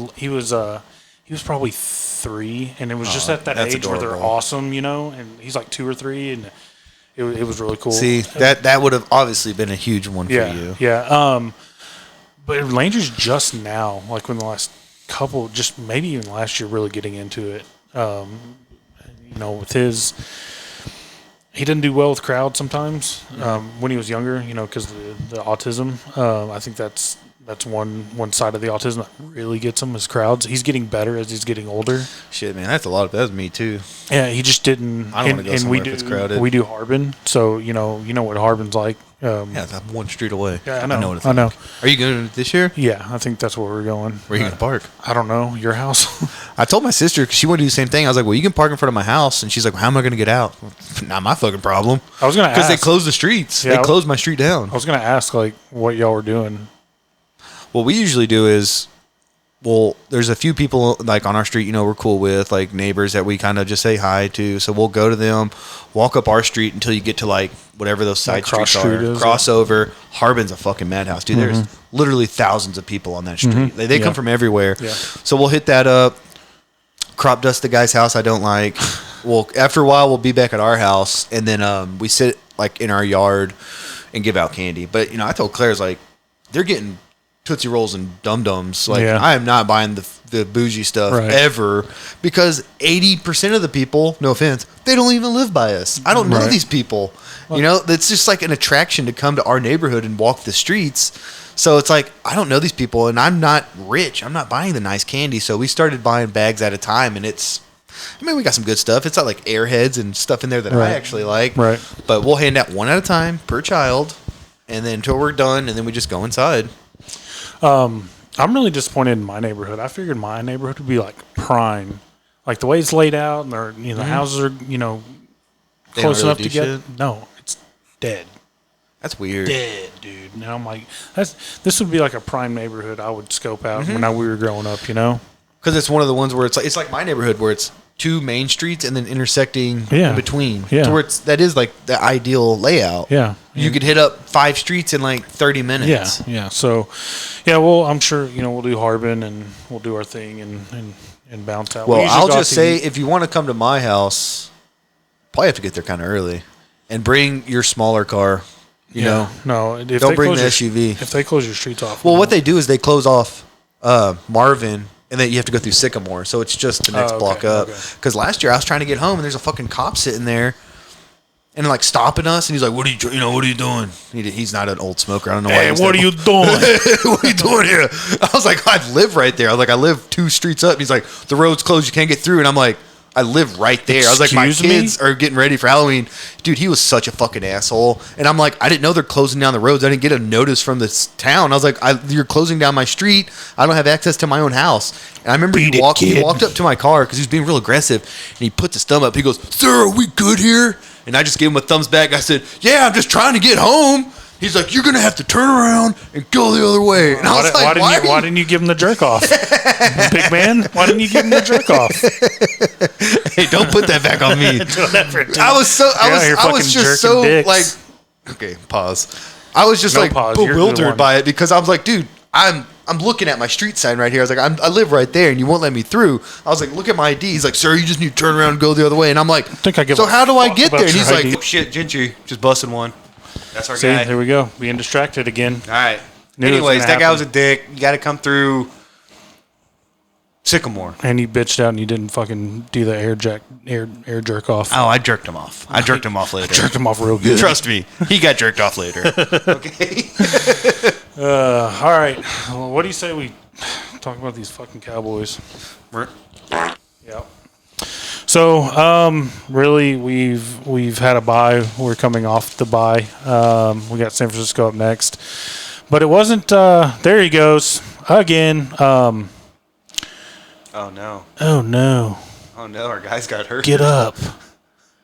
probably 3, and it was just at that age adorable. where they're awesome, you know. And he's like 2 or 3, and it was really cool. See, that would have obviously been a huge one for you. Yeah. But Landry's just now, like in the last couple, just maybe even last year, really getting into it. You know, with his. He didn't do well with crowds sometimes when he was younger, you know, because the autism. I think that's one side of the autism that really gets him is crowds. He's getting better as he's getting older. Shit, man, that's me too. Yeah, he just didn't. I don't want to go somewhere if it's crowded. We do Harbin, so you know what Harbin's like. Yeah, I'm 1 street away. Yeah, I know. What it's like. Are you going this year? Yeah, I think that's where we're going. Where are you going to park? I don't know. Your house? I told my sister because she wanted to do the same thing. I was like, well, you can park in front of my house. And she's like, well, how am I going to get out? Not my fucking problem. I was going to ask. Because they closed the streets. Yeah, they closed my street down. I was going to ask, like, what y'all were doing. What we usually do is, there's a few people like on our street, you know, we're cool with, like neighbors that we kind of just say hi to. So we'll go to them, walk up our street until you get to like whatever those side streets are. Cross over. Harbin's a fucking madhouse, dude. Mm-hmm. There's literally thousands of people on that street. Mm-hmm. They come from everywhere. Yeah. So we'll hit that up, crop dust the guy's house I don't like. Well, after a while, we'll be back at our house, and then we sit like in our yard and give out candy. But, you know, I told Claire's like, they're getting Tootsie Rolls and Dum Dums. Like, Yeah. I am not buying the bougie stuff Right. ever because 80% of the people, no offense, they don't even live by us. I don't know Right. these people. You know, it's just like an attraction to come to our neighborhood and walk the streets. So it's like, I don't know these people, and I'm not rich. I'm not buying the nice candy. So we started buying bags at a time, and we got some good stuff. It's not like Airheads and stuff in there that Right. I actually like. Right. But we'll hand out one at a time per child, and then until we're done, and then we just go inside. I'm really disappointed in my neighborhood. I figured my neighborhood would be like prime, like the way it's laid out, and the houses are They don't close really enough do to get. shit? No, it's dead, That's weird. dead, dude. Now I'm like, this would be like a prime neighborhood I would scope out when we were growing up. Because it's one of the ones where it's like my neighborhood where it's two main streets and then intersecting in between. Yeah. To where that is like the ideal layout. Yeah. You could hit up 5 streets in like 30 minutes. Yeah. So, well, I'm sure we'll do Harbin and we'll do our thing and bounce out. We Well, usually I'll go out just to say eat. if you want to come to my house, probably have to get there kind of early and bring your smaller car. You know, no, if don't they bring close the your- SUV. If they close your streets off, Well, what they do is they close off Marvin, and then you have to go through Sycamore. So it's just the next okay, block up. okay. Because last year I was trying to get home, and there's a fucking cop sitting there, and like stopping us, and he's like, "What are you doing?" He's not an old smoker. I don't know why. Hey, what are you doing? What are you doing here? I was like, I live right there. I was like, I live 2 streets up. And he's like, the road's closed. You can't get through. And I'm like, I live right there. I was like, my Excuse me? kids are getting ready for Halloween. Dude, he was such a fucking asshole. And I'm like, I didn't know they're closing down the roads. I didn't get a notice from this town. I was like, you're closing down my street. I don't have access to my own house. And I remember Beat he it, walked kid. up to my car because he was being real aggressive. And he puts his thumb up. He goes, "Sir, are we good here?" And I just gave him a thumbs back. I said, "Yeah, I'm just trying to get home." He's like, "You're going to have to turn around and go the other way." And I was like, why didn't you give him the jerk off, big man? Why didn't you give him the jerk off? Hey, don't put that back on me. I was just so dicks. like, okay, pause. I was just No like pause, you're the one. bewildered by it because I was like, dude, I'm looking at my street sign right here. I was like, I live right there, and you won't let me through. I was like, look at my ID. He's like, "Sir, you just need to turn around and go the other way." And I'm like, think I give so a how do I fuck get about there? And your he's like, ID. "Oh, shit, Gentry, just busting one." That's our See, guy. there we go, being distracted again. All right. Knew it was Anyways, gonna that guy happen. was a dick. You got to come through Sycamore. And you bitched out and you didn't fucking do the air jerk off. Oh, I jerked him off. I jerked him off later. Jerked him off real good. Trust me, he got jerked off later. Okay. All right. Well, what do you say we talk about these fucking Cowboys? Yep. So, really, we've had a bye. We're coming off the bye. We got San Francisco up next, but it wasn't. There he goes again. Oh no! Oh no! Oh no! Our guys got hurt. Get up!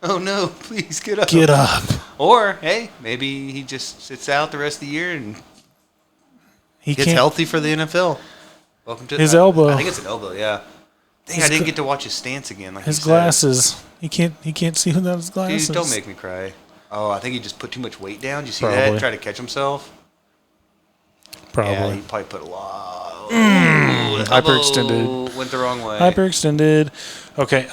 Oh no! Please get up! Get up! Or hey, maybe he just sits out the rest of the year and He gets can't. healthy for the NFL. Welcome to His elbow. I think it's an elbow. Yeah. Dang, I didn't get to watch his stance again. Like His you said. glasses. He can't see without his glasses. Dude, don't make me cry. Oh, I think he just put too much weight down. Did you see Probably. that? Try to catch himself. Probably. Yeah, he probably put a lot. Hyperextended. Went the wrong way. Hyperextended. Okay.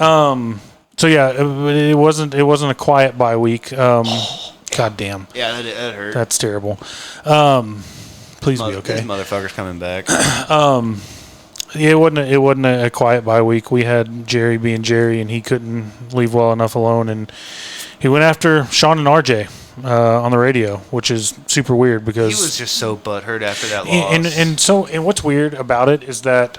So yeah, it wasn't a quiet bye week. God damn. Yeah, that hurt. That's terrible. Please be okay. This motherfucker's coming back. Yeah, it wasn't a quiet bye week. We had Jerry being Jerry, and he couldn't leave well enough alone, and he went after Sean and RJ on the radio, which is super weird because He was just so butthurt after that loss. and what's weird about it is that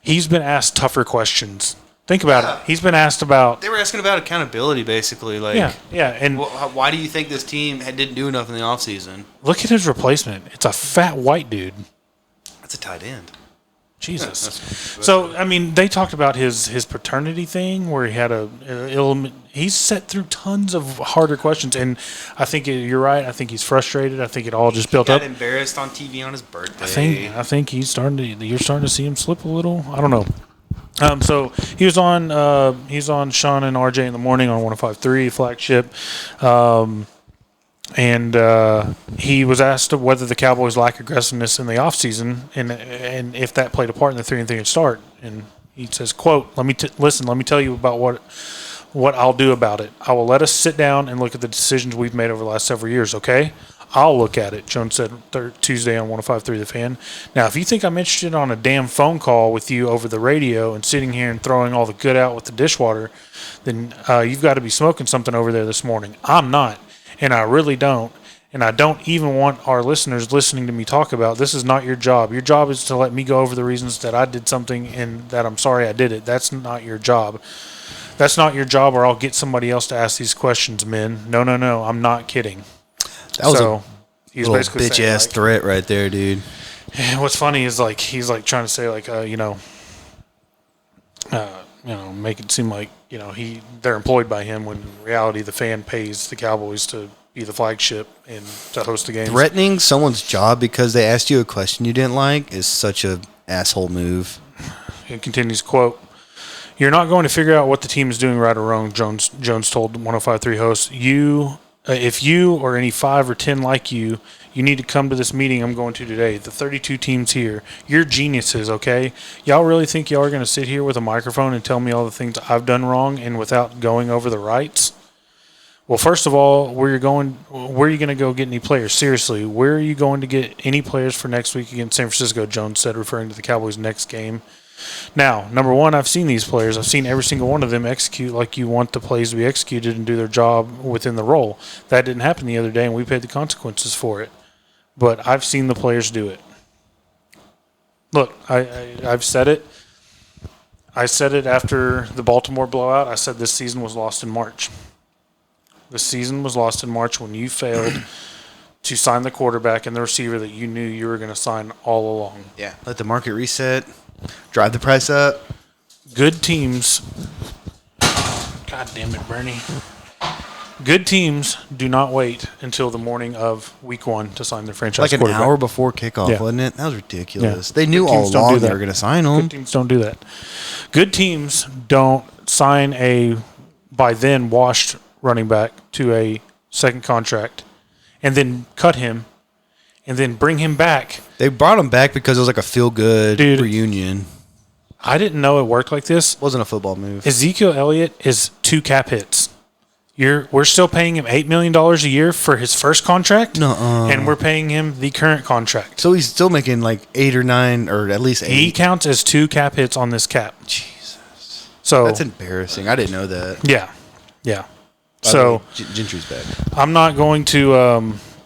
he's been asked tougher questions. Think about it. He's been asked about They were asking about accountability, basically. Like, yeah, and why do you think this team didn't do enough in the offseason? look at his replacement. It's a fat white dude. That's a tight end. Jesus. So, I mean, they talked about his paternity thing where he had he's set through tons of harder questions. And I think you're right. I think he's frustrated. I think it all just built up. Got embarrassed on TV on his birthday. I think you're starting to see him slip a little. I don't know. So he was on Sean and RJ in the morning on 105.3 flagship. And he was asked whether the Cowboys lack aggressiveness in the offseason and if that played a part in the 3-3 start. And he says, quote, let me tell you about what I'll do about it. I will let us sit down and look at the decisions we've made over the last several years, okay? I'll look at it, Jones said Tuesday on 105.3 The Fan. Now, if you think I'm interested on a damn phone call with you over the radio and sitting here and throwing all the good out with the dishwater, then you've got to be smoking something over there this morning. I'm not, and I really don't. And I don't even want our listeners listening to me talk about this is not your job. Your job is to let me go over the reasons that I did something and that I'm sorry I did it. That's not your job. That's not your job, or I'll get somebody else to ask these questions, men. No, I'm not kidding. That was so, a little bitch-ass threat right there, dude. And what's funny is, like, he's, like, trying to say, like, make it seem like, they're employed by him when in reality the fan pays the Cowboys to be the flagship and to host the games. Threatening someone's job because they asked you a question you didn't like is such a asshole move. It continues, quote, "You're not going to figure out what the team is doing right or wrong," Jones told 105.3 host. If you or any 5 or 10 like you need to come to this meeting I'm going to today. The 32 teams here. You're geniuses, okay? Y'all really think y'all are going to sit here with a microphone and tell me all the things I've done wrong and without going over the rights? Well, first of all, where are you going to go get any players? Seriously, where are you going to get any players for next week against San Francisco, Jones said, referring to the Cowboys' next game. Now, number one, I've seen these players. I've seen every single one of them execute like you want the plays to be executed and do their job within the role. That didn't happen the other day, and we paid the consequences for it. But I've seen the players do it. Look, I've said it. I said it after the Baltimore blowout. I said this season was lost in March. The season was lost in March when you failed to sign the quarterback and the receiver that you knew you were going to sign all along. Yeah, let the market reset, drive the price up. Good teams, God damn it, Bernie. Good teams do not wait until the morning of week 1 to sign their franchise quarterback. Like an hour before kickoff, Yeah. wasn't it? That was ridiculous. Yeah. They knew Good all teams don't along do they that. were going to sign them. Good teams don't do that. Good teams don't sign a by then washed running back to a second contract and then cut him and then bring him back. They brought him back because it was like a feel-good reunion. I didn't know it worked like this. It wasn't a football move. Ezekiel Elliott is 2 cap hits. We're still paying him $8 million a year for his first contract, and we're paying him the current contract. So he's still making like 8 or 9 or at least 8. He counts as 2 cap hits on this cap. Jesus. So that's embarrassing. I didn't know that. Yeah. So Gentry's back. I'm not going to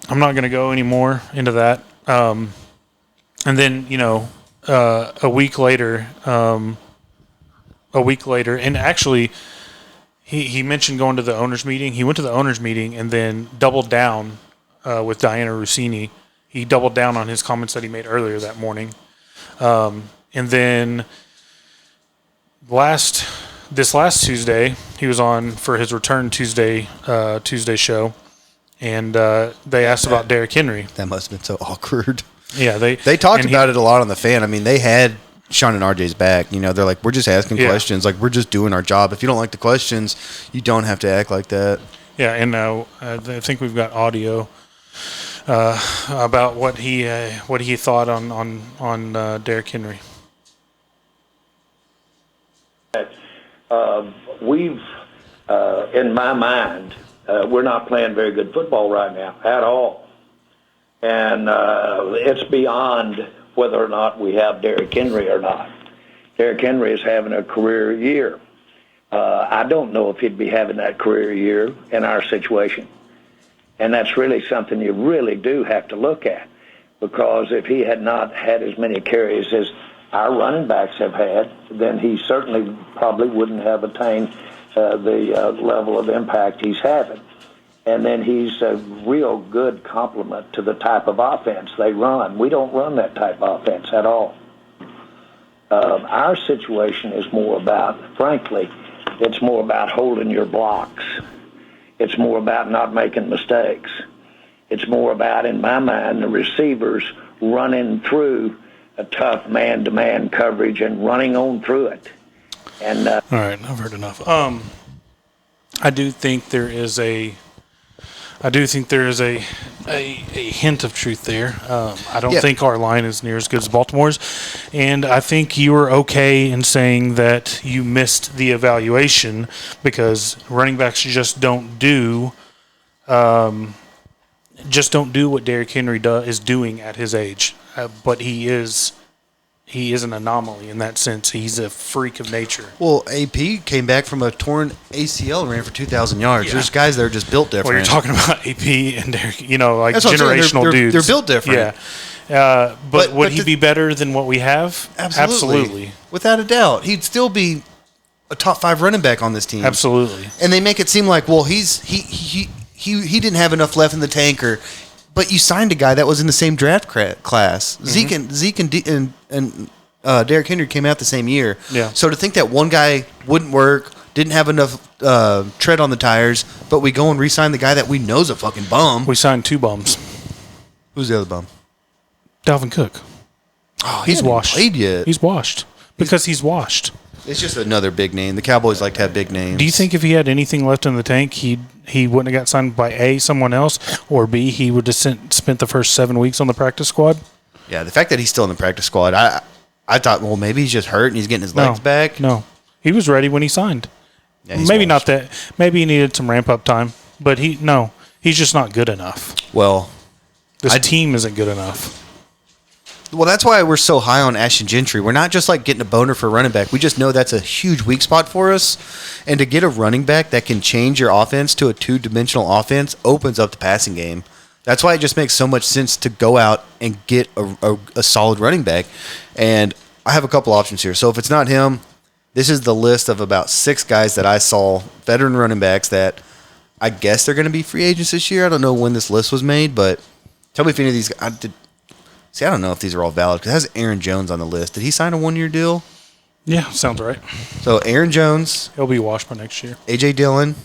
go any more into that. And then a week later, and actually, he mentioned going to the owners' meeting. He went to the owners' meeting and then doubled down with Diana Rossini. He doubled down on his comments that he made earlier that morning. And then this last Tuesday, he was on for his return Tuesday show, and they asked about Derrick Henry. That must have been so awkward. Yeah, they talked about it a lot on the Fan. I mean, they had Sean and RJ's back. They're like, we're just asking questions. Like, we're just doing our job. If you don't like the questions, you don't have to act like that. Yeah, and I think we've got audio about what he thought on Derrick Henry. We've, in my mind, we're not playing very good football right now at all. And it's beyond whether or not we have Derrick Henry or not. Derrick Henry is having a career year. I don't know if he'd be having that career year in our situation. And that's really something you really do have to look at. Because if he had not had as many carries as our running backs have had, then he certainly probably wouldn't have attained the level of impact he's having. And then he's a real good complement to the type of offense they run. We don't run that type of offense at all. Our situation is more about, frankly, it's more about holding your blocks. It's more about not making mistakes. It's more about, in my mind, the receivers running through a tough man-to-man coverage and running on through it. And all right, I've heard enough. I do think there is a hint of truth there. I don't think our line is near as good as Baltimore's, and I think you were okay in saying that you missed the evaluation because running backs just don't do just don't do what Derrick Henry is doing at his age. But he is an anomaly in that sense. He's a freak of nature. Well, AP came back from a torn ACL and ran for 2,000 yards. Yeah. There's guys that are just built different. Well, you're talking about AP and Derrick, like That's what I'm saying. generational dudes. They're built different. Yeah. But would he the- be better than what we have? Absolutely. Without a doubt. He'd still be a top 5 running back on this team. Absolutely. And they make it seem like, well, he didn't have enough left in the tank, but you signed a guy that was in the same draft class. Mm-hmm. Zeke and Derrick Henry came out the same year. Yeah. So to think that one guy wouldn't work, didn't have enough tread on the tires, but we go and re-sign the guy that we know's a fucking bum. We signed 2 bums. Who's the other bum? Dalvin Cook. Oh, He's washed. Played yet? He's washed because he's washed. It's just another big name. The Cowboys like to have big names. Do you think if he had anything left in the tank, he wouldn't have got signed by A, someone else, or B, he would have spent the first 7 weeks on the practice squad? Yeah, the fact that he's still in the practice squad, I thought, well, maybe he's just hurt and he's getting his legs back. No, he was ready when he signed. Yeah, he's maybe washed. not that. Maybe he needed some ramp up time, but he's just not good enough. Well, This team isn't good enough. Well, that's why we're so high on Ashton Gentry. We're not just like getting a boner for a running back. We just know that's a huge weak spot for us. And to get a running back that can change your offense to a 2-dimensional offense opens up the passing game. That's why it just makes so much sense to go out and get a solid running back. And I have a couple options here. So if it's not him, this is the list of about 6 guys that I saw, veteran running backs that I guess they're going to be free agents this year. I don't know when this list was made, but tell me if any of these guys... See, I don't know if these are all valid because it has Aaron Jones on the list. Did he sign a 1-year deal? Yeah, sounds right. So Aaron Jones, He'll be washed by next year. A.J. Dillon,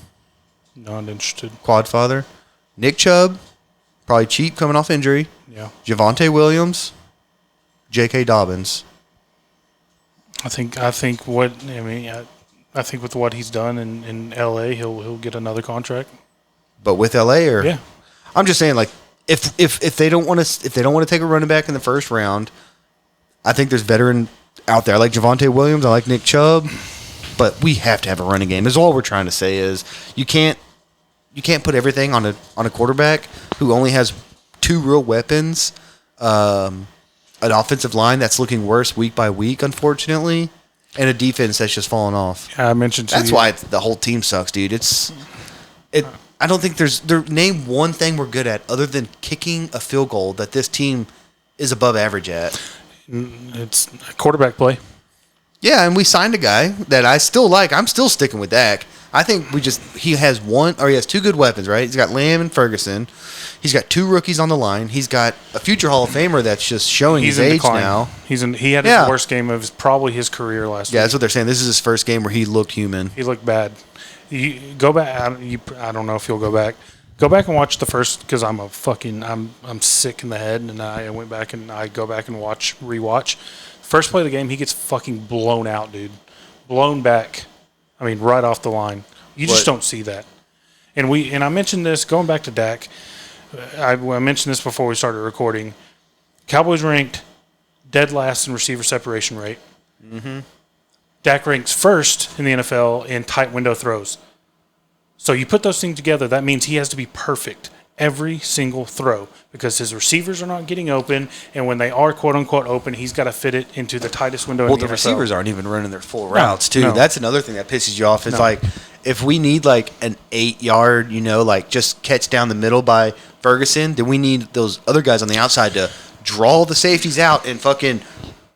Not interested. quad father, Nick Chubb, probably cheap coming off injury, Yeah, Javonte Williams, J.K. Dobbins. I think with what he's done in L.A., he'll get another contract. But with L.A. or Yeah. I'm just saying, like, if they don't want to take a running back in the first round, I think there's veteran out there. I like Javonte Williams. I like Nick Chubb. But we have to have a running game. Is all we're trying to say is you can't put everything on a quarterback who only has 2 real weapons, an offensive line that's looking worse week by week, unfortunately, and a defense that's just falling off. I mentioned That's why the whole team sucks, dude. I don't think name one thing we're good at other than kicking a field goal that this team is above average at. it's a quarterback play. Yeah, and we signed a guy that I still like. I'm still sticking with Dak. I think he has 2 good weapons, right? He's got Lamb and Ferguson. He's got 2 rookies on the line. He's got a future Hall of Famer that's just showing his age decline now. He had his worst game of probably his career last Yeah, week. that's what they're saying. This is his first game where he looked human. He looked bad. You go back. I don't know if you'll go back. Go back and watch the first because I'm sick in the head, and I went back and I go back and rewatch. First play of the game, he gets fucking blown out, dude. Blown back. I mean, right off the line. You just don't see that. And I mentioned this going back to Dak. I mentioned this before we started recording. Cowboys ranked dead last in receiver separation rate. Mm-hmm. Dak ranks first in the NFL in tight window throws. So you put those things together, that means he has to be perfect every single throw because his receivers are not getting open, and when they are quote-unquote open, he's got to fit it into the tightest window in the NFL. Well, the receivers aren't even running their full routes, too. No. That's another thing that pisses you off. It's like if we need like an 8-yard, like just catch down the middle by Ferguson, then we need those other guys on the outside to draw the safeties out and fucking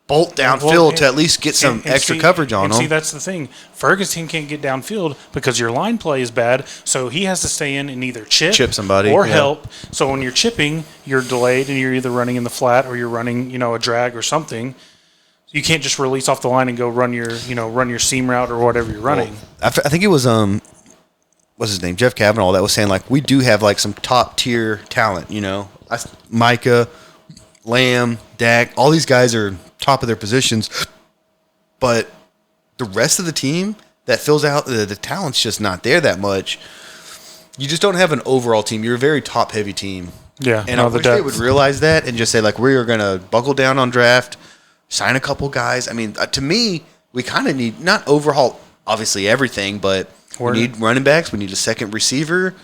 bolt downfield to at least get some extra coverage on them. See, that's the thing. Ferguson can't get downfield because your line play is bad, so he has to stay in and either chip somebody or help. So when you're chipping, you're delayed and you're either running in the flat or you're running, a drag or something. You can't just release off the line and go run your seam route or whatever you're running. Well, I think it was what's his name, Jeff Kavanaugh, that was saying like we do have like some top tier talent. Micah, Lamb, Dak, all these guys are top of their positions, but the rest of the team that fills out the talent's just not there that much. You just don't have an overall team. You're a very top heavy team. Yeah, and I wish they would realize that and just say like we are going to buckle down on draft, sign a couple guys. I mean, to me, we kind of need not overhaul obviously everything, but we need running backs. We need a second receiver.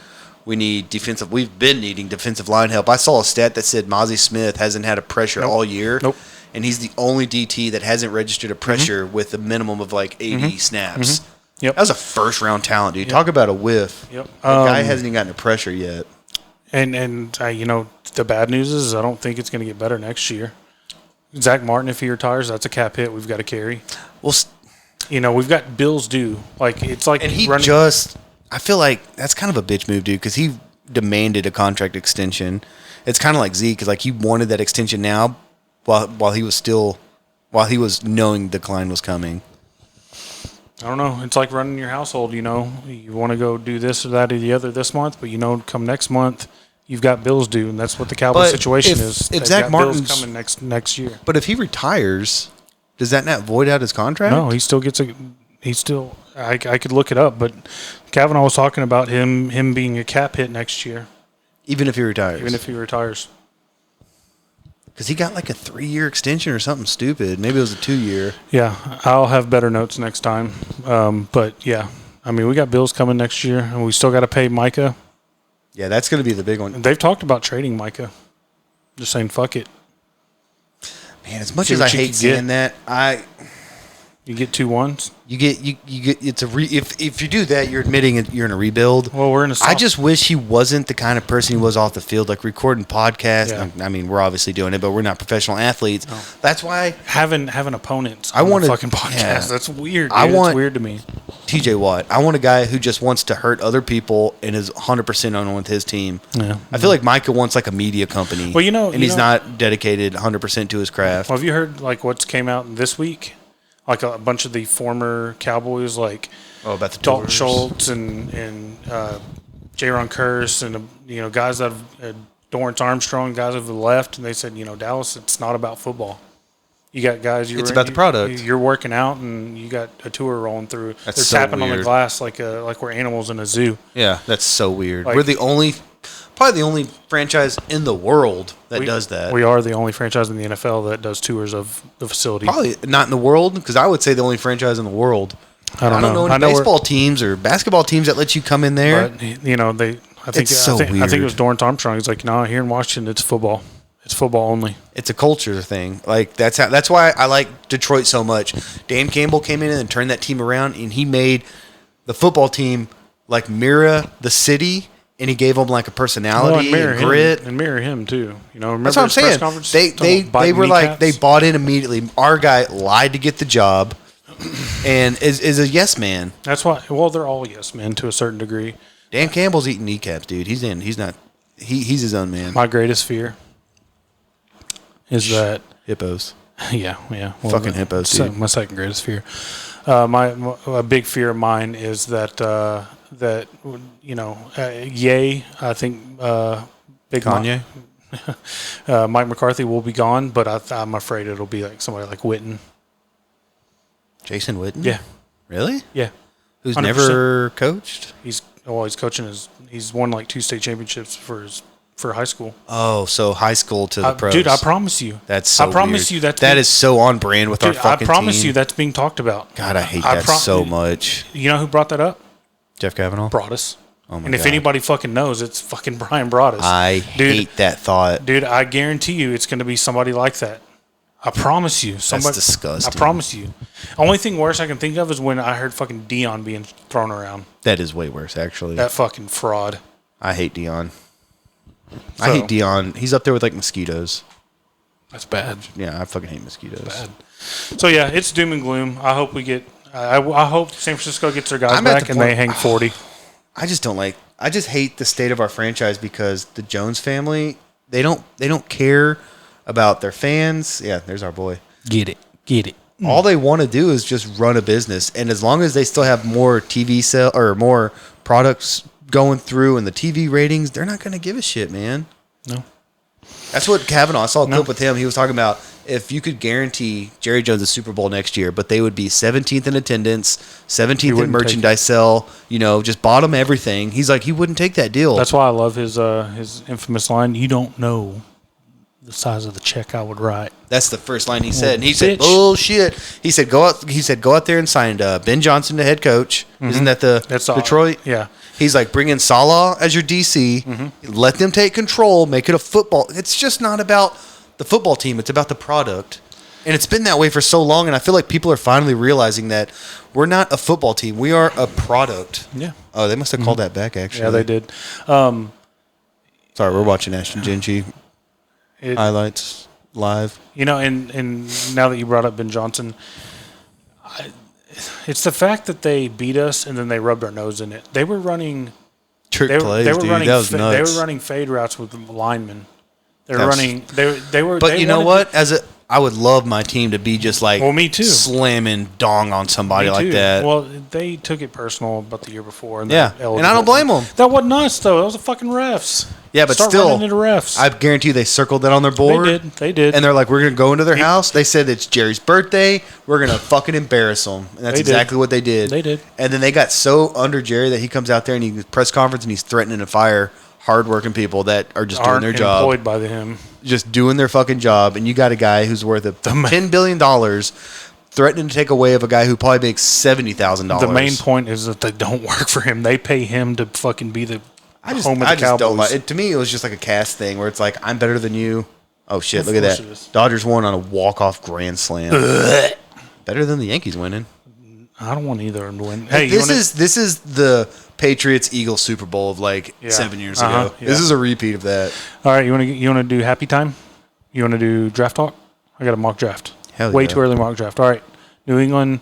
We need defensive. We've been needing defensive line help. I saw a stat that said Mozzie Smith hasn't had a pressure all year. Nope. And he's the only DT that hasn't registered a pressure with a minimum of like 80 snaps. Yep. That was a first-round talent, dude. Talk about a whiff. Yep. The guy hasn't even gotten a pressure yet. And the bad news is I don't think it's going to get better next year. Zach Martin, if he retires, that's a cap hit we've got to carry. Well, We've got bills due. Like it's like and he running. I feel like that's kind of a bitch move, dude, because he demanded a contract extension. It's kind of like Zeke, because like he wanted that extension now, while he was knowing decline was coming. I don't know. It's like running your household. You want to go do this or that or the other this month, but come next month, you've got bills due, and that's what the Cowboys situation is. If Zach Martin's bills coming next year, but if he retires, does that not void out his contract? no, he still gets a. He still. I could look it up, but Kavanaugh was talking about him being a cap hit next year, even if he retires. even if he retires. Because he got like a 3-year extension or something stupid. Maybe it was a 2-year. Yeah, I'll have better notes next time. But yeah, we got bills coming next year, and we still got to pay Micah. Yeah, that's going to be the big one. And they've talked about trading Micah. Just saying, fuck it. Man, as much See as I what you hate can saying get. that, You get 2 1s. you get it's if you do that, you're admitting you're in a rebuild. Well, we're in a. I just wish he wasn't the kind of person he was off the field, like recording podcasts. Yeah. We're obviously doing it, but we're not professional athletes. No. That's why having opponents. I want a to fucking podcast. Yeah. That's weird. I Dude. want It's weird to me. TJ Watt. I want a guy who just wants to hurt other people and is 100% on with his team. Yeah. I feel like Micah wants like a media company. Well, and he's not dedicated 100% to his craft. Well, have you heard like what's came out this week? Like a bunch of the former Cowboys, like About the Dalton tours. Schultz and Jaron Curse and guys that have Dorrance Armstrong, guys have left, and they said Dallas, it's not about football. You got guys. It's about the product. You're working out, and you got a tour rolling through. That's They're so tapping on the weird. glass like we're animals in a zoo. Yeah, that's so weird. Like- We're probably the only franchise in the world that does that. We are the only franchise in the NFL that does tours of the facility. Probably not in the world, because I would say the only franchise in the world. I don't know. any I know baseball teams or basketball teams that let you come in there. But I think It's so I think it weird. was Dorrance Armstrong. He's like, no, here in Washington, it's football. It's football only. It's a culture thing. Like that's why I like Detroit so much. Dan Campbell came in and turned that team around, and he made the football team like mirror the city, and he gave them like a personality and grit. And mirror him too. Remember That's what I'm his press saying. conference? They Talking about biting were like kneecaps? they bought in immediately. Our guy lied to get the job, and is a yes man. That's why. Well, they're all yes men to a certain degree. Dan Campbell's eating kneecaps, dude. He's in. He's not. He's his own man. My greatest fear is that Hippos. yeah. Well, Fucking hippos, dude. My second greatest fear. A big fear of mine is that Ye. I think big Kanye. Mike McCarthy will be gone, but I'm afraid it'll be like somebody like Witten. Jason Witten. Yeah, Really? yeah. Who's 100%. never coached? He's coaching he's won like 2 state championships for high school. Oh, so high school to the pros. Dude, I promise you. That's so I promise weird. you that is so on brand with our Dude, I fucking promise team. you that's being talked about. God, I hate that so much. You know who brought that up? Jeff Kavanaugh? Broadus. Oh my And if God. anybody fucking knows, it's fucking Brian Broadus. I hate that thought. Dude, I guarantee you it's going to be somebody like that. I promise you. Somebody, disgusting. I promise you. Only thing worse I can think of is when I heard fucking Dion being thrown around. That is way worse, actually. That fucking fraud. I hate Dion. I So- hate Dion. He's up there with like mosquitoes. That's bad. Yeah, I fucking hate mosquitoes. Bad. So yeah, it's doom and gloom. I hope we get. I hope San Francisco gets their guys I'm at back the and point- they hang 40. I just don't like. I just hate the state of our franchise because the Jones family they don't care about their fans. Yeah, there's our boy. Get it. All they want to do is just run a business, and as long as they still have more TV sale or more products going through and the TV ratings, they're not going to give a shit, man. No. That's what Kavanaugh. I saw a No. clip with him. He was talking about if you could guarantee Jerry Jones a Super Bowl next year, but they would be 17th in attendance, 17th in wouldn't take merchandise sell. Just bottom everything. He's like he wouldn't take that deal. That's why I love his infamous line. You don't know the size of the check I would write. That's the first line he said, and he said, bitch. "Bullshit." He said, "Go out." He said, "Go out there and sign Ben Johnson to head coach." Isn't that the That's Detroit? Yeah. He's like, bring in Salah as your DC, let them take control, make it a football. It's just not about the football team. It's about the product. And it's been that way for so long, and I feel like people are finally realizing that we're not a football team. We are a product. Yeah. Oh, they must have called that back, actually. Yeah, they did. Sorry, we're watching Ashton Genji highlights live. You know, and now that you brought up Ben Johnson, it's the fact that they beat us and then they rubbed our nose in it. They were running Trick plays, they were dude. running That was nuts. they were running fade routes with the linemen. They were That's- running. They were. But they you know wanted what? I would love my team to be just like me too. slamming dong on somebody Me like too. that. Well, they took it personal about the year before. And Yeah, and I don't blame them. That wasn't us though. That was the fucking refs. Yeah, but Start still, running into refs. I guarantee you they circled that on their board. They did. And they're like, we're going to go into their house. They said it's Jerry's birthday. We're going to fucking embarrass them. And that's They did. exactly what they did. They did. And then they got so under Jerry that he comes out there and he press conference and he's threatening to fire hardworking people that are just doing Aren't their job. employed by him. Just doing their fucking job. And you got a guy who's worth $10 billion threatening to take away of a guy who probably makes $70,000. The main point is that they don't work for him. They pay him to fucking be the I just home of the Cowboys. don't like it. To me, it was just like a cast thing where it's like, I'm better than you. Oh, shit. Of Look at course that. it is. Dodgers won on a walk-off grand slam. Better than the Yankees winning. I don't want either of them to win. Hey, This is the Patriots-Eagles Super Bowl of like 7 years ago. yeah. This is a repeat of that. all right. You want to do happy time? You want to do draft talk? I got a mock draft. Hell Way yeah. too early mock draft. All right. New England,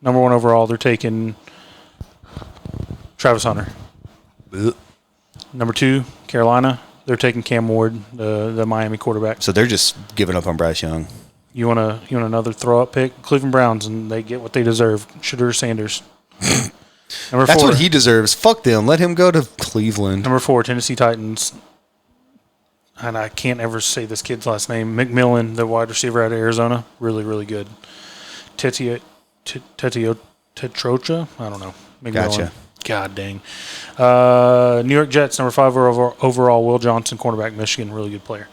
number 1 overall. They're taking Travis Hunter. Number 2, Carolina. They're taking Cam Ward, the Miami quarterback. So they're just giving up on Bryce Young. You want another throw up pick? Cleveland Browns, and they get what they deserve. Shedeur Sanders. Number That's 4, what he deserves. Fuck them. Let him go to Cleveland. Number 4, Tennessee Titans. And I can't ever say this kid's last name. McMillan, the wide receiver out of Arizona. Really, really good. Tetrocha? I don't know. McMillan. Gotcha. God dang. New York Jets, number 5 overall. Will Johnson, cornerback, Michigan. Really good player.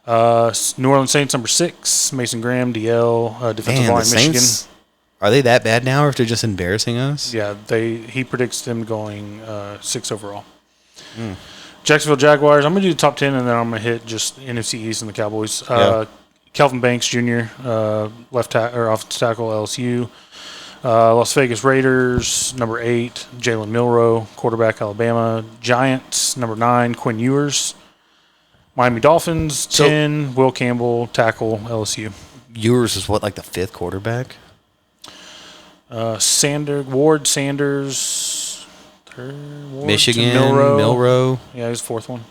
New Orleans Saints, number 6. Mason Graham, DL, defensive Man, line, the Michigan. Saints, are they that bad now or if they're just embarrassing us? Yeah, he predicts them going 6 overall. Jacksonville Jaguars. I'm going to do the top 10, and then I'm going to hit just NFC East and the Cowboys. Kelvin Banks Jr., offensive tackle, LSU. Las Vegas Raiders, number 8. Jalen Milroe, quarterback, Alabama. Giants, number 9. Quinn Ewers. Miami Dolphins, 10. Will Campbell, tackle, LSU. Ewers is what, like the 5th quarterback? Ward Sanders, 3rd. Ward, Michigan, Milroe. Milroe. Yeah, he's 4th one.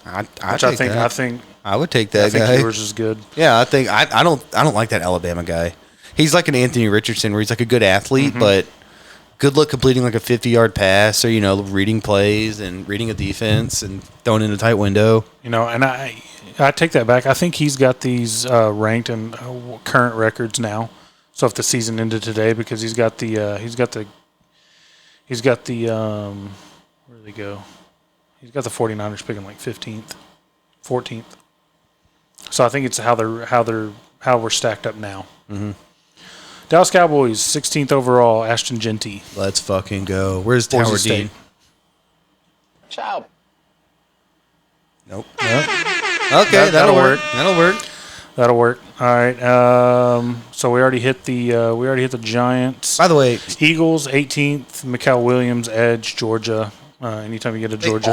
I would take that I think guy. Ewers is good. Yeah, I think I don't like that Alabama guy. He's like an Anthony Richardson where he's like a good athlete, but good luck completing like a 50-yard pass or, reading plays and reading a defense and throwing in a tight window. And I take that back. I think he's got these ranked in current records now. So if the season ended today, because he's got the where do they go? He's got the 49ers picking like 15th, 14th. So I think it's how we're stacked up now. Mm-hmm. Dallas Cowboys, 16th overall, Ashton Genty. Let's fucking go. Where's Boise Howard State. Dean? Ciao. Nope. Yep. Okay, that'll work. That'll work. That'll work. All right. So we already hit the Giants. By the way, Eagles, 18th. Mikael Williams, edge, Georgia. Anytime you get a Georgia.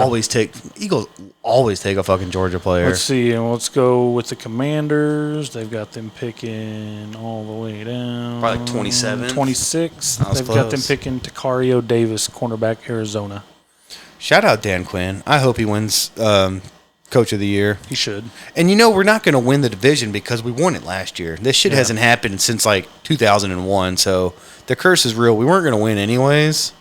Eagles always take a fucking Georgia player. Let's see, and let's go with the Commanders. They've got them picking all the way down. Probably like 27. 26. That was They've got them close. picking Takario Davis, cornerback, Arizona. Shout out Dan Quinn. I hope he wins Coach of the Year. He should. And we're not going to win the division because we won it last year. This shit hasn't happened since like 2001, so the curse is real. We weren't going to win anyways.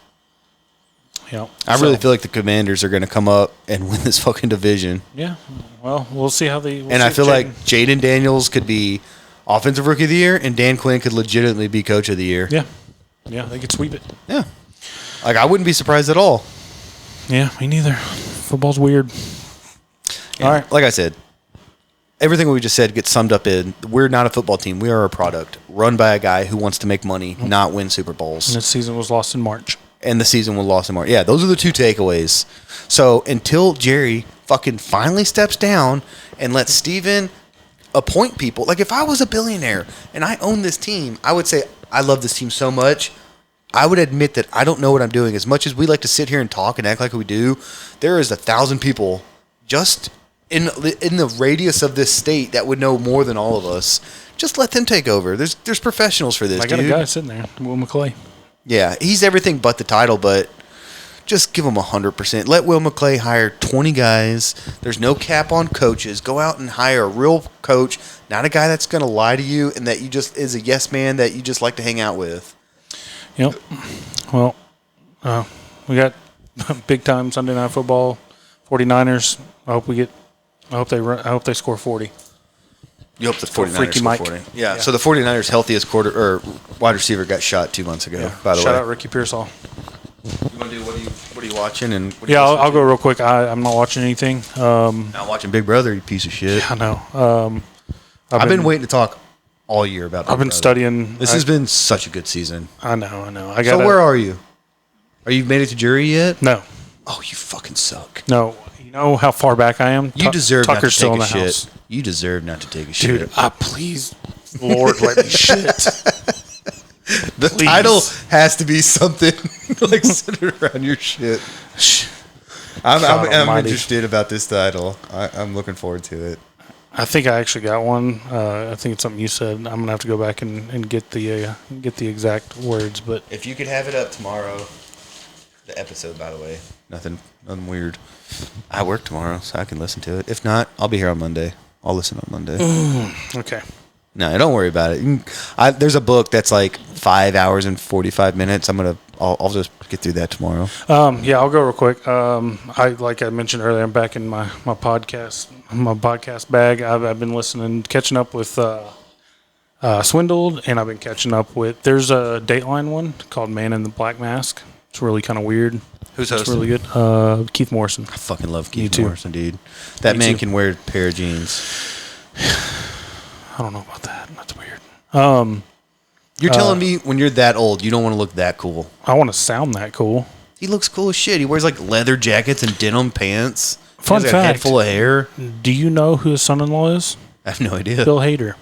Yeah. I really feel like the Commanders are going to come up and win this fucking division. Yeah. Well, we'll see how they. And I feel like Jaden Daniels could be Offensive Rookie of the Year, and Dan Quinn could legitimately be Coach of the Year. Yeah. Yeah, they could sweep it. Yeah. Like, I wouldn't be surprised at all. Yeah, me neither. Football's weird. And all right. Like I said, everything we just said gets summed up in we're not a football team. We are a product run by a guy who wants to make money, not win Super Bowls. And this season was lost in March. and the season will lost tomorrow. Yeah, those are the two takeaways. So until Jerry fucking finally steps down and lets Steven appoint people, like if I was a billionaire and I owned this team, I would say I love this team so much. I would admit that I don't know what I'm doing. As much as we like to sit here and talk and act like we do, there is 1,000 people just in the radius of this state that would know more than all of us. Just let them take over. There's professionals for this. I got a guy sitting there, Will McClay. Yeah, he's everything but the title, but just give him 100%. Let Will McClay hire 20 guys. There's no cap on coaches. Go out and hire a real coach, not a guy that's going to lie to you and that you just is a yes man that you just like to hang out with. Yep. Well, we got big time Sunday Night Football. 49ers. I hope they score 40. You hope the 49ers Freaky score Mike. 40. Yeah. So the 49ers' healthiest wide receiver got shot 2 months ago, by the way. Shout out Ricky Pearsall. You want to do what are you watching? And what are you Yeah, listening I'll to? go real quick. I'm not watching anything. Not watching Big Brother, you piece of shit. I know. I've been waiting to talk all year about Big I've been Brother. studying. This has been such a good season. I know. So where are you? Are you made it to jury yet? No. Oh, you fucking suck. No. You know how far back I am? You deserve Tucker's not to still take in a the shit. house. You deserve not to take a Dude, shit. please, Lord, let me shit. The please. title has to be something like centered around your shit. I'm almighty. interested about this title. I'm looking forward to it. I think I actually got one. I think it's something you said. I'm gonna have to go back and get the exact words. But If you could have it up tomorrow, the episode, by the way, nothing weird. I work tomorrow, so I can listen to it. If not, I'll be here on Monday. I'll listen on Monday. okay. No, don't worry about it. There's a book that's like 5 hours and 45 minutes. I'll just get through that tomorrow. Yeah, I'll go real quick. Like I mentioned earlier, I'm back in my podcast bag. I've been listening, catching up with Swindled, and I've been catching up with. There's a Dateline one called Man in the Black Mask. It's really kind of weird. Who's It's hosting? really good. Keith Morrison. I fucking love Me Keith too. Morrison, dude. That Me man too. can wear a pair of jeans. I don't know about that. That's weird. You're telling me when you're that old, you don't want to look that cool. I want to sound that cool. He looks cool as shit. He wears like leather jackets and denim pants. Fun He has a head fact. full of hair. Do you know who his son-in-law is? I have no idea. Bill Hader.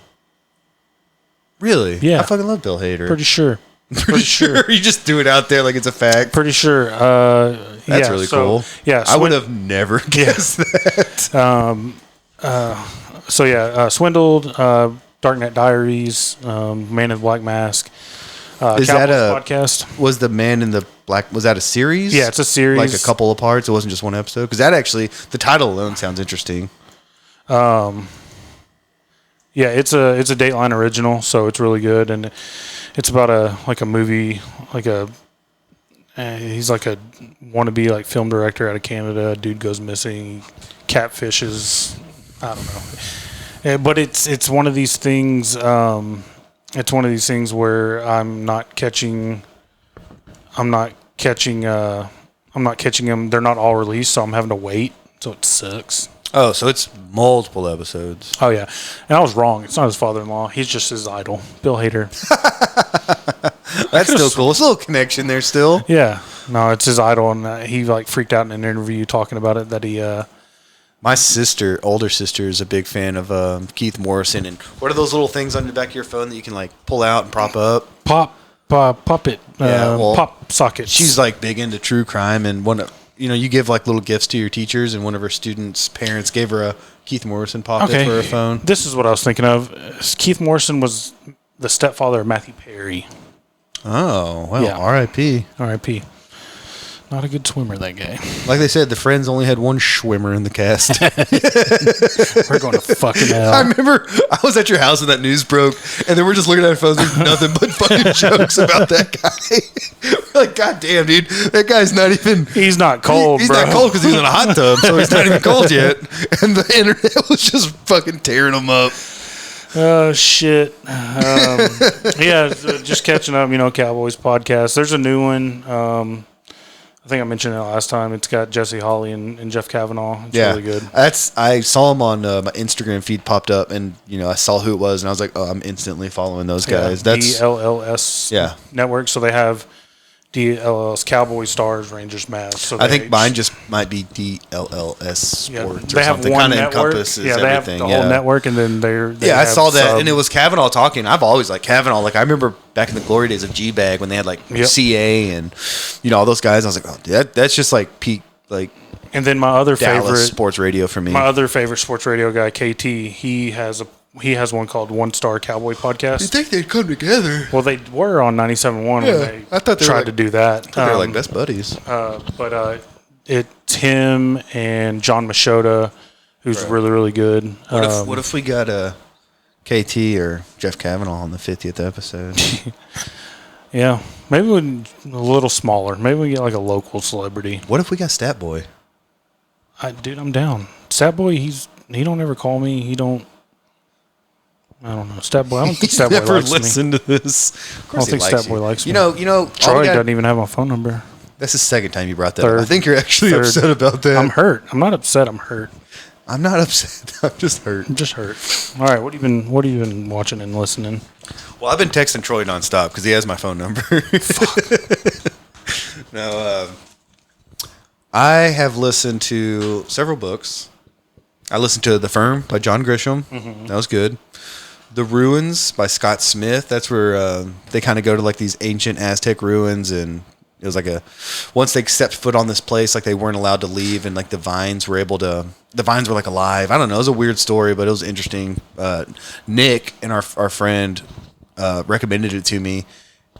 Really? Yeah. I fucking love Bill Hader. Pretty sure. Pretty sure. You just threw it out there like it's a fact. Pretty sure. That's really cool. Yeah, I would have never guessed that. Swindled, Dark Knight Diaries, Man in the Black Mask. Is that a podcast? Was the Man in the Black? Was that a series? Yeah, it's a series. Like a couple of parts. It wasn't just one episode. Because that actually, the title alone sounds interesting. Yeah, it's a Dateline original, so it's really good, and it's about a movie, he's like a wannabe like film director out of Canada. Dude goes missing, catfishes. I don't know, but it's one of these things. It's one of these things where I'm not catching them. They're not all released, so I'm having to wait. So it sucks. Oh, so it's multiple episodes. Oh yeah, and I was wrong. It's not his father-in-law. He's just his idol, Bill Hader. That's still cool. It's a little connection there still. Yeah, no, it's his idol, and he like freaked out in an interview talking about it that he. My older sister, is a big fan of Keith Morrison. And what are those little things on the back of your phone that you can like pull out and prop up? Puppet, pop sockets. She's like big into true crime, and you give like little gifts to your teachers, and one of her students' parents gave her a Keith Morrison pop-it for her phone. This is what I was thinking of. Keith Morrison was the stepfather of Matthew Perry. Oh, well, Yeah. R.I.P. R.I.P. Not a good swimmer, that guy. Like they said, the Friends only had one schwimmer in the cast. We're going to fucking hell. I remember I was at your house when that news broke, and then we're just looking at our phones. There's nothing but fucking jokes about that guy. We're like, God damn, dude, that guy's not even. He's not cold, He's bro. not cold because he's in a hot tub, so he's not even cold yet. And the internet was just fucking tearing him up. Oh, shit. Yeah, just catching up, Cowboys podcast. There's a new one. I think I mentioned it last time. It's got Jesse Holly and Jeff Kavanaugh. It's really good. I saw him on my Instagram feed popped up, and I saw who it was, and I was like, oh, I'm instantly following those guys. That's DLLS Yeah. network. So they have DLLS, Cowboys, Stars, Rangers, Mavs. So I think mine just might be DLLS Sports they or have something. one Kind of network. encompasses They have everything. the whole network, and then they I have saw that, sub. and it was Kavanaugh talking. I've always liked Kavanaugh. Like I remember back in the glory days of G-Bag when they had like CA and all those guys. I was like, oh, that's just like peak like. And then my other Dallas favorite sports radio for me. My other favorite sports radio guy, KT. He has one called One Star Cowboy Podcast. You think they'd come together? Well, they were on 97.1 when they I thought they tried were like, to do that. They're like best buddies. But it's him and John Machota, who's really, really good. What if we got KT or Jeff Kavanaugh on the 50th episode? Yeah, maybe a little smaller. Maybe we get like a local celebrity. What if we got Stat Boy? Dude, I'm down. Stat Boy, he don't ever call me. I don't know. Stat Boy, I don't think Stat Boy never likes me. listened to this. Of I course don't think he likes Stat Boy likes me. You know. Troy doesn't even have my phone number. That's the second time you brought that Third. up. I think you're actually Third. upset about that. I'm hurt. I'm not upset. I'm hurt. I'm not upset. I'm just hurt. I'm just hurt. All right, what have you been watching and listening? Well, I've been texting Troy nonstop because he has my phone number. No, I have listened to several books. I listened to The Firm by John Grisham. Mm-hmm. That was good. The Ruins by Scott Smith. That's where they kind of go to like these ancient Aztec ruins, and it was like once they stepped foot on this place, like they weren't allowed to leave, and like the vines were like alive. I don't know. It was a weird story, but it was interesting. Nick and our friend recommended it to me,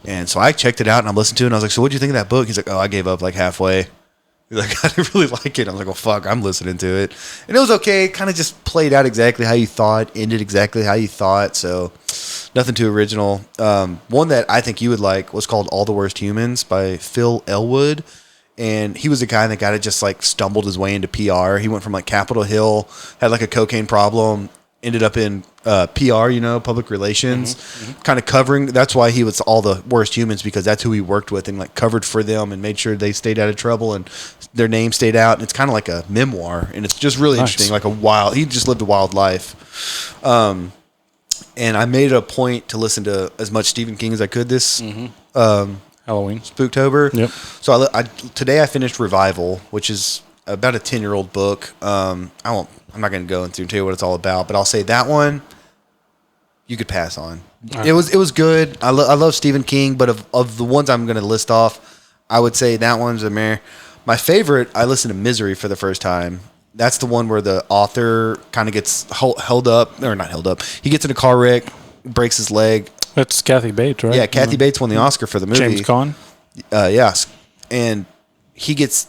and so I checked it out and I listened to it, and I was like, so what'd you think of that book? He's like, oh, I gave up like halfway. He's like, I didn't really like it. I was like, well, fuck, I'm listening to it. And it was okay. It kind of just played out exactly how you thought, ended exactly how you thought. So nothing too original. One that I think you would like was called All the Worst Humans by Phil Elwood. And he was a guy that just like stumbled his way into PR. He went from like Capitol Hill, had like a cocaine problem, ended up in PR, public relations, kind of covering. That's why he was All the Worst Humans, because that's who he worked with and like covered for them and made sure they stayed out of trouble and their name stayed out. And it's kind of like a memoir, and it's just really interesting. Like he just lived a wild life. And I made it a point to listen to as much Stephen King as I could this Halloween, Spooktober. Yep. So today I finished Revival, which is about a 10-year-old book. I'm not going to go through and tell you what it's all about, but I'll say that one you could pass on. Right. It was good. I love Stephen King, but of the ones I'm going to list off, I would say that one's a meh. My favorite, I listened to Misery for the first time. That's the one where the author kind of gets held up, or not held up. He gets in a car wreck, breaks his leg. That's Kathy Bates, right? Yeah, Kathy Bates won the Oscar for the movie. James Caan? Yes. And he gets,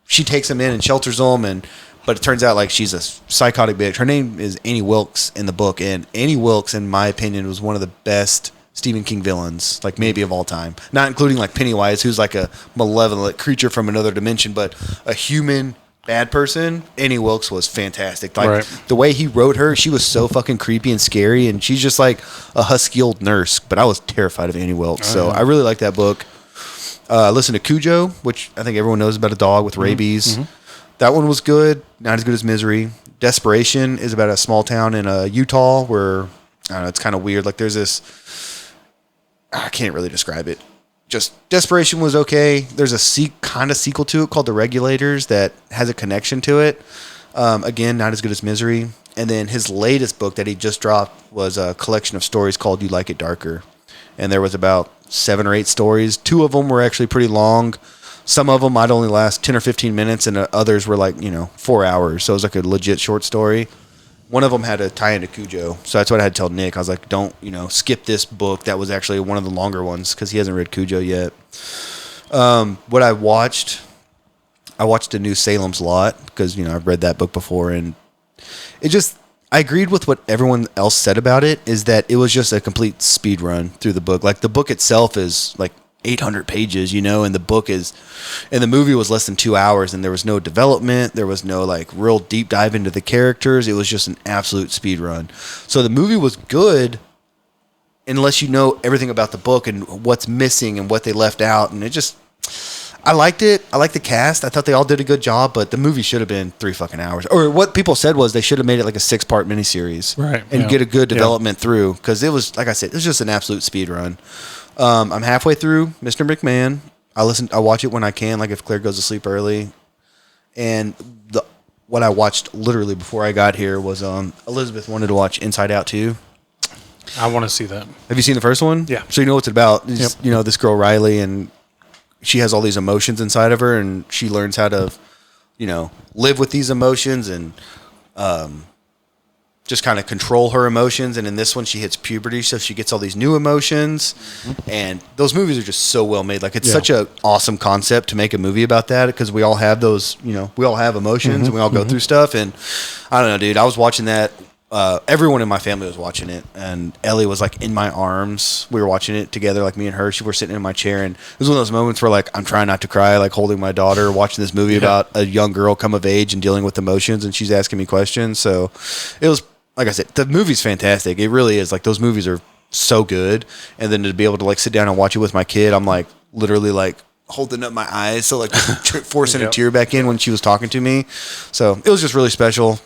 she takes him in and shelters him, but it turns out like she's a psychotic bitch. Her name is Annie Wilkes in the book, and Annie Wilkes, in my opinion, was one of the best Stephen King villains, like maybe of all time. Not including like Pennywise, who's like a malevolent creature from another dimension, but a human bad person. Annie Wilkes was fantastic. Like the way he wrote her, she was so fucking creepy and scary, and she's just like a husky old nurse. But I was terrified of Annie Wilkes, so I really like that book. I listened to Cujo, which I think everyone knows about a dog with rabies. Mm-hmm. That one was good, not as good as Misery. Desperation is about a small town in Utah where, I don't know, it's kind of weird. Like there's this, I can't really describe it. Just Desperation was okay. There's a kind of sequel to it called The Regulators that has a connection to it. Again, not as good as Misery. And then his latest book that he just dropped was a collection of stories called You Like It Darker. And there was about 7 or 8 stories. 2 of them were actually pretty long. Some of them might only last 10 or 15 minutes, and others were like, 4 hours. So it was like a legit short story. One of them had a tie into Cujo. So that's what I had to tell Nick. I was like, don't, skip this book. That was actually one of the longer ones because he hasn't read Cujo yet. What I watched the new Salem's Lot because, I've read that book before. And I agreed with what everyone else said about it, is that it was just a complete speed run through the book. Like the book itself is like 800 pages, and the movie was less than 2 hours, and there was no development. There was no like real deep dive into the characters. It was just an absolute speed run. So the movie was good unless you know everything about the book and what's missing and what they left out. And I liked it. I liked the cast. I thought they all did a good job, but the movie should have been 3 fucking hours. Or what people said was they should have made it like a 6-part miniseries, right? And get a good development through, because it was, like I said, it was just an absolute speed run. I'm halfway through Mr. McMahon. I watch it when I can, like if Claire goes to sleep early. And what I watched literally before I got here was Elizabeth wanted to watch Inside Out 2. I want to see that. Have you seen the first one? Yeah. So you know what it's about. Yep. You know, this girl Riley, and she has all these emotions inside of her, and she learns how to, live with these emotions and just kind of control her emotions. And in this one, she hits puberty, so she gets all these new emotions. Mm-hmm. And those movies are just so well made. Like, it's such an awesome concept to make a movie about that, because we all have those, we all have emotions, and we all go through stuff. And I don't know, dude, I was watching that. Everyone in my family was watching it, and Ellie was like in my arms. We were watching it together, like me and her. She were sitting in my chair, and it was one of those moments where like I'm trying not to cry, like holding my daughter, watching this movie about a young girl come of age and dealing with emotions, and she's asking me questions. So it was, like I said, the movie's fantastic. It really is. Like, those movies are so good, and then to be able to like sit down and watch it with my kid, I'm like literally like holding up my eyes, so like forcing a tear back in when she was talking to me. So it was just really special.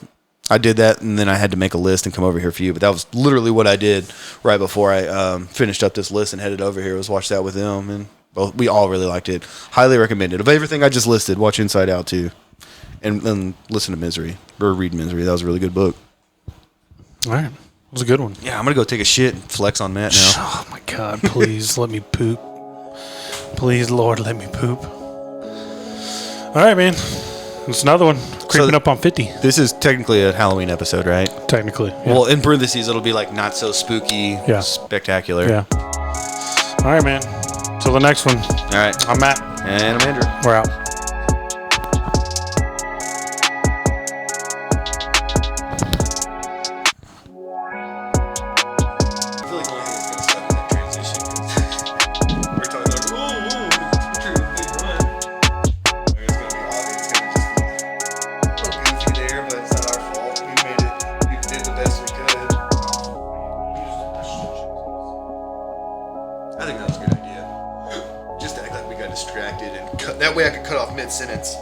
I did that, and then I had to make a list and come over here for you. But that was literally what I did right before I finished up this list and headed over here, was watch that with them. And we all really liked it. Highly recommended. Of everything I just listed, watch Inside Out too. And listen to Misery, or read Misery. That was a really good book. All right. It was a good one. Yeah, I'm going to go take a shit and flex on Matt now. Oh, my God. Please let me poop. Please, Lord, let me poop. All right, man. It's another one. Creeping up on 50. This is technically a Halloween episode, right? Technically. Yeah. Well, in parentheses, it'll be like not so spooky, spectacular. Yeah. All right, man. Till the next one. All right. I'm Matt. And I'm Andrew. We're out. I think that was a good idea. Just to act like we got distracted, and that way I could cut off mid-sentence.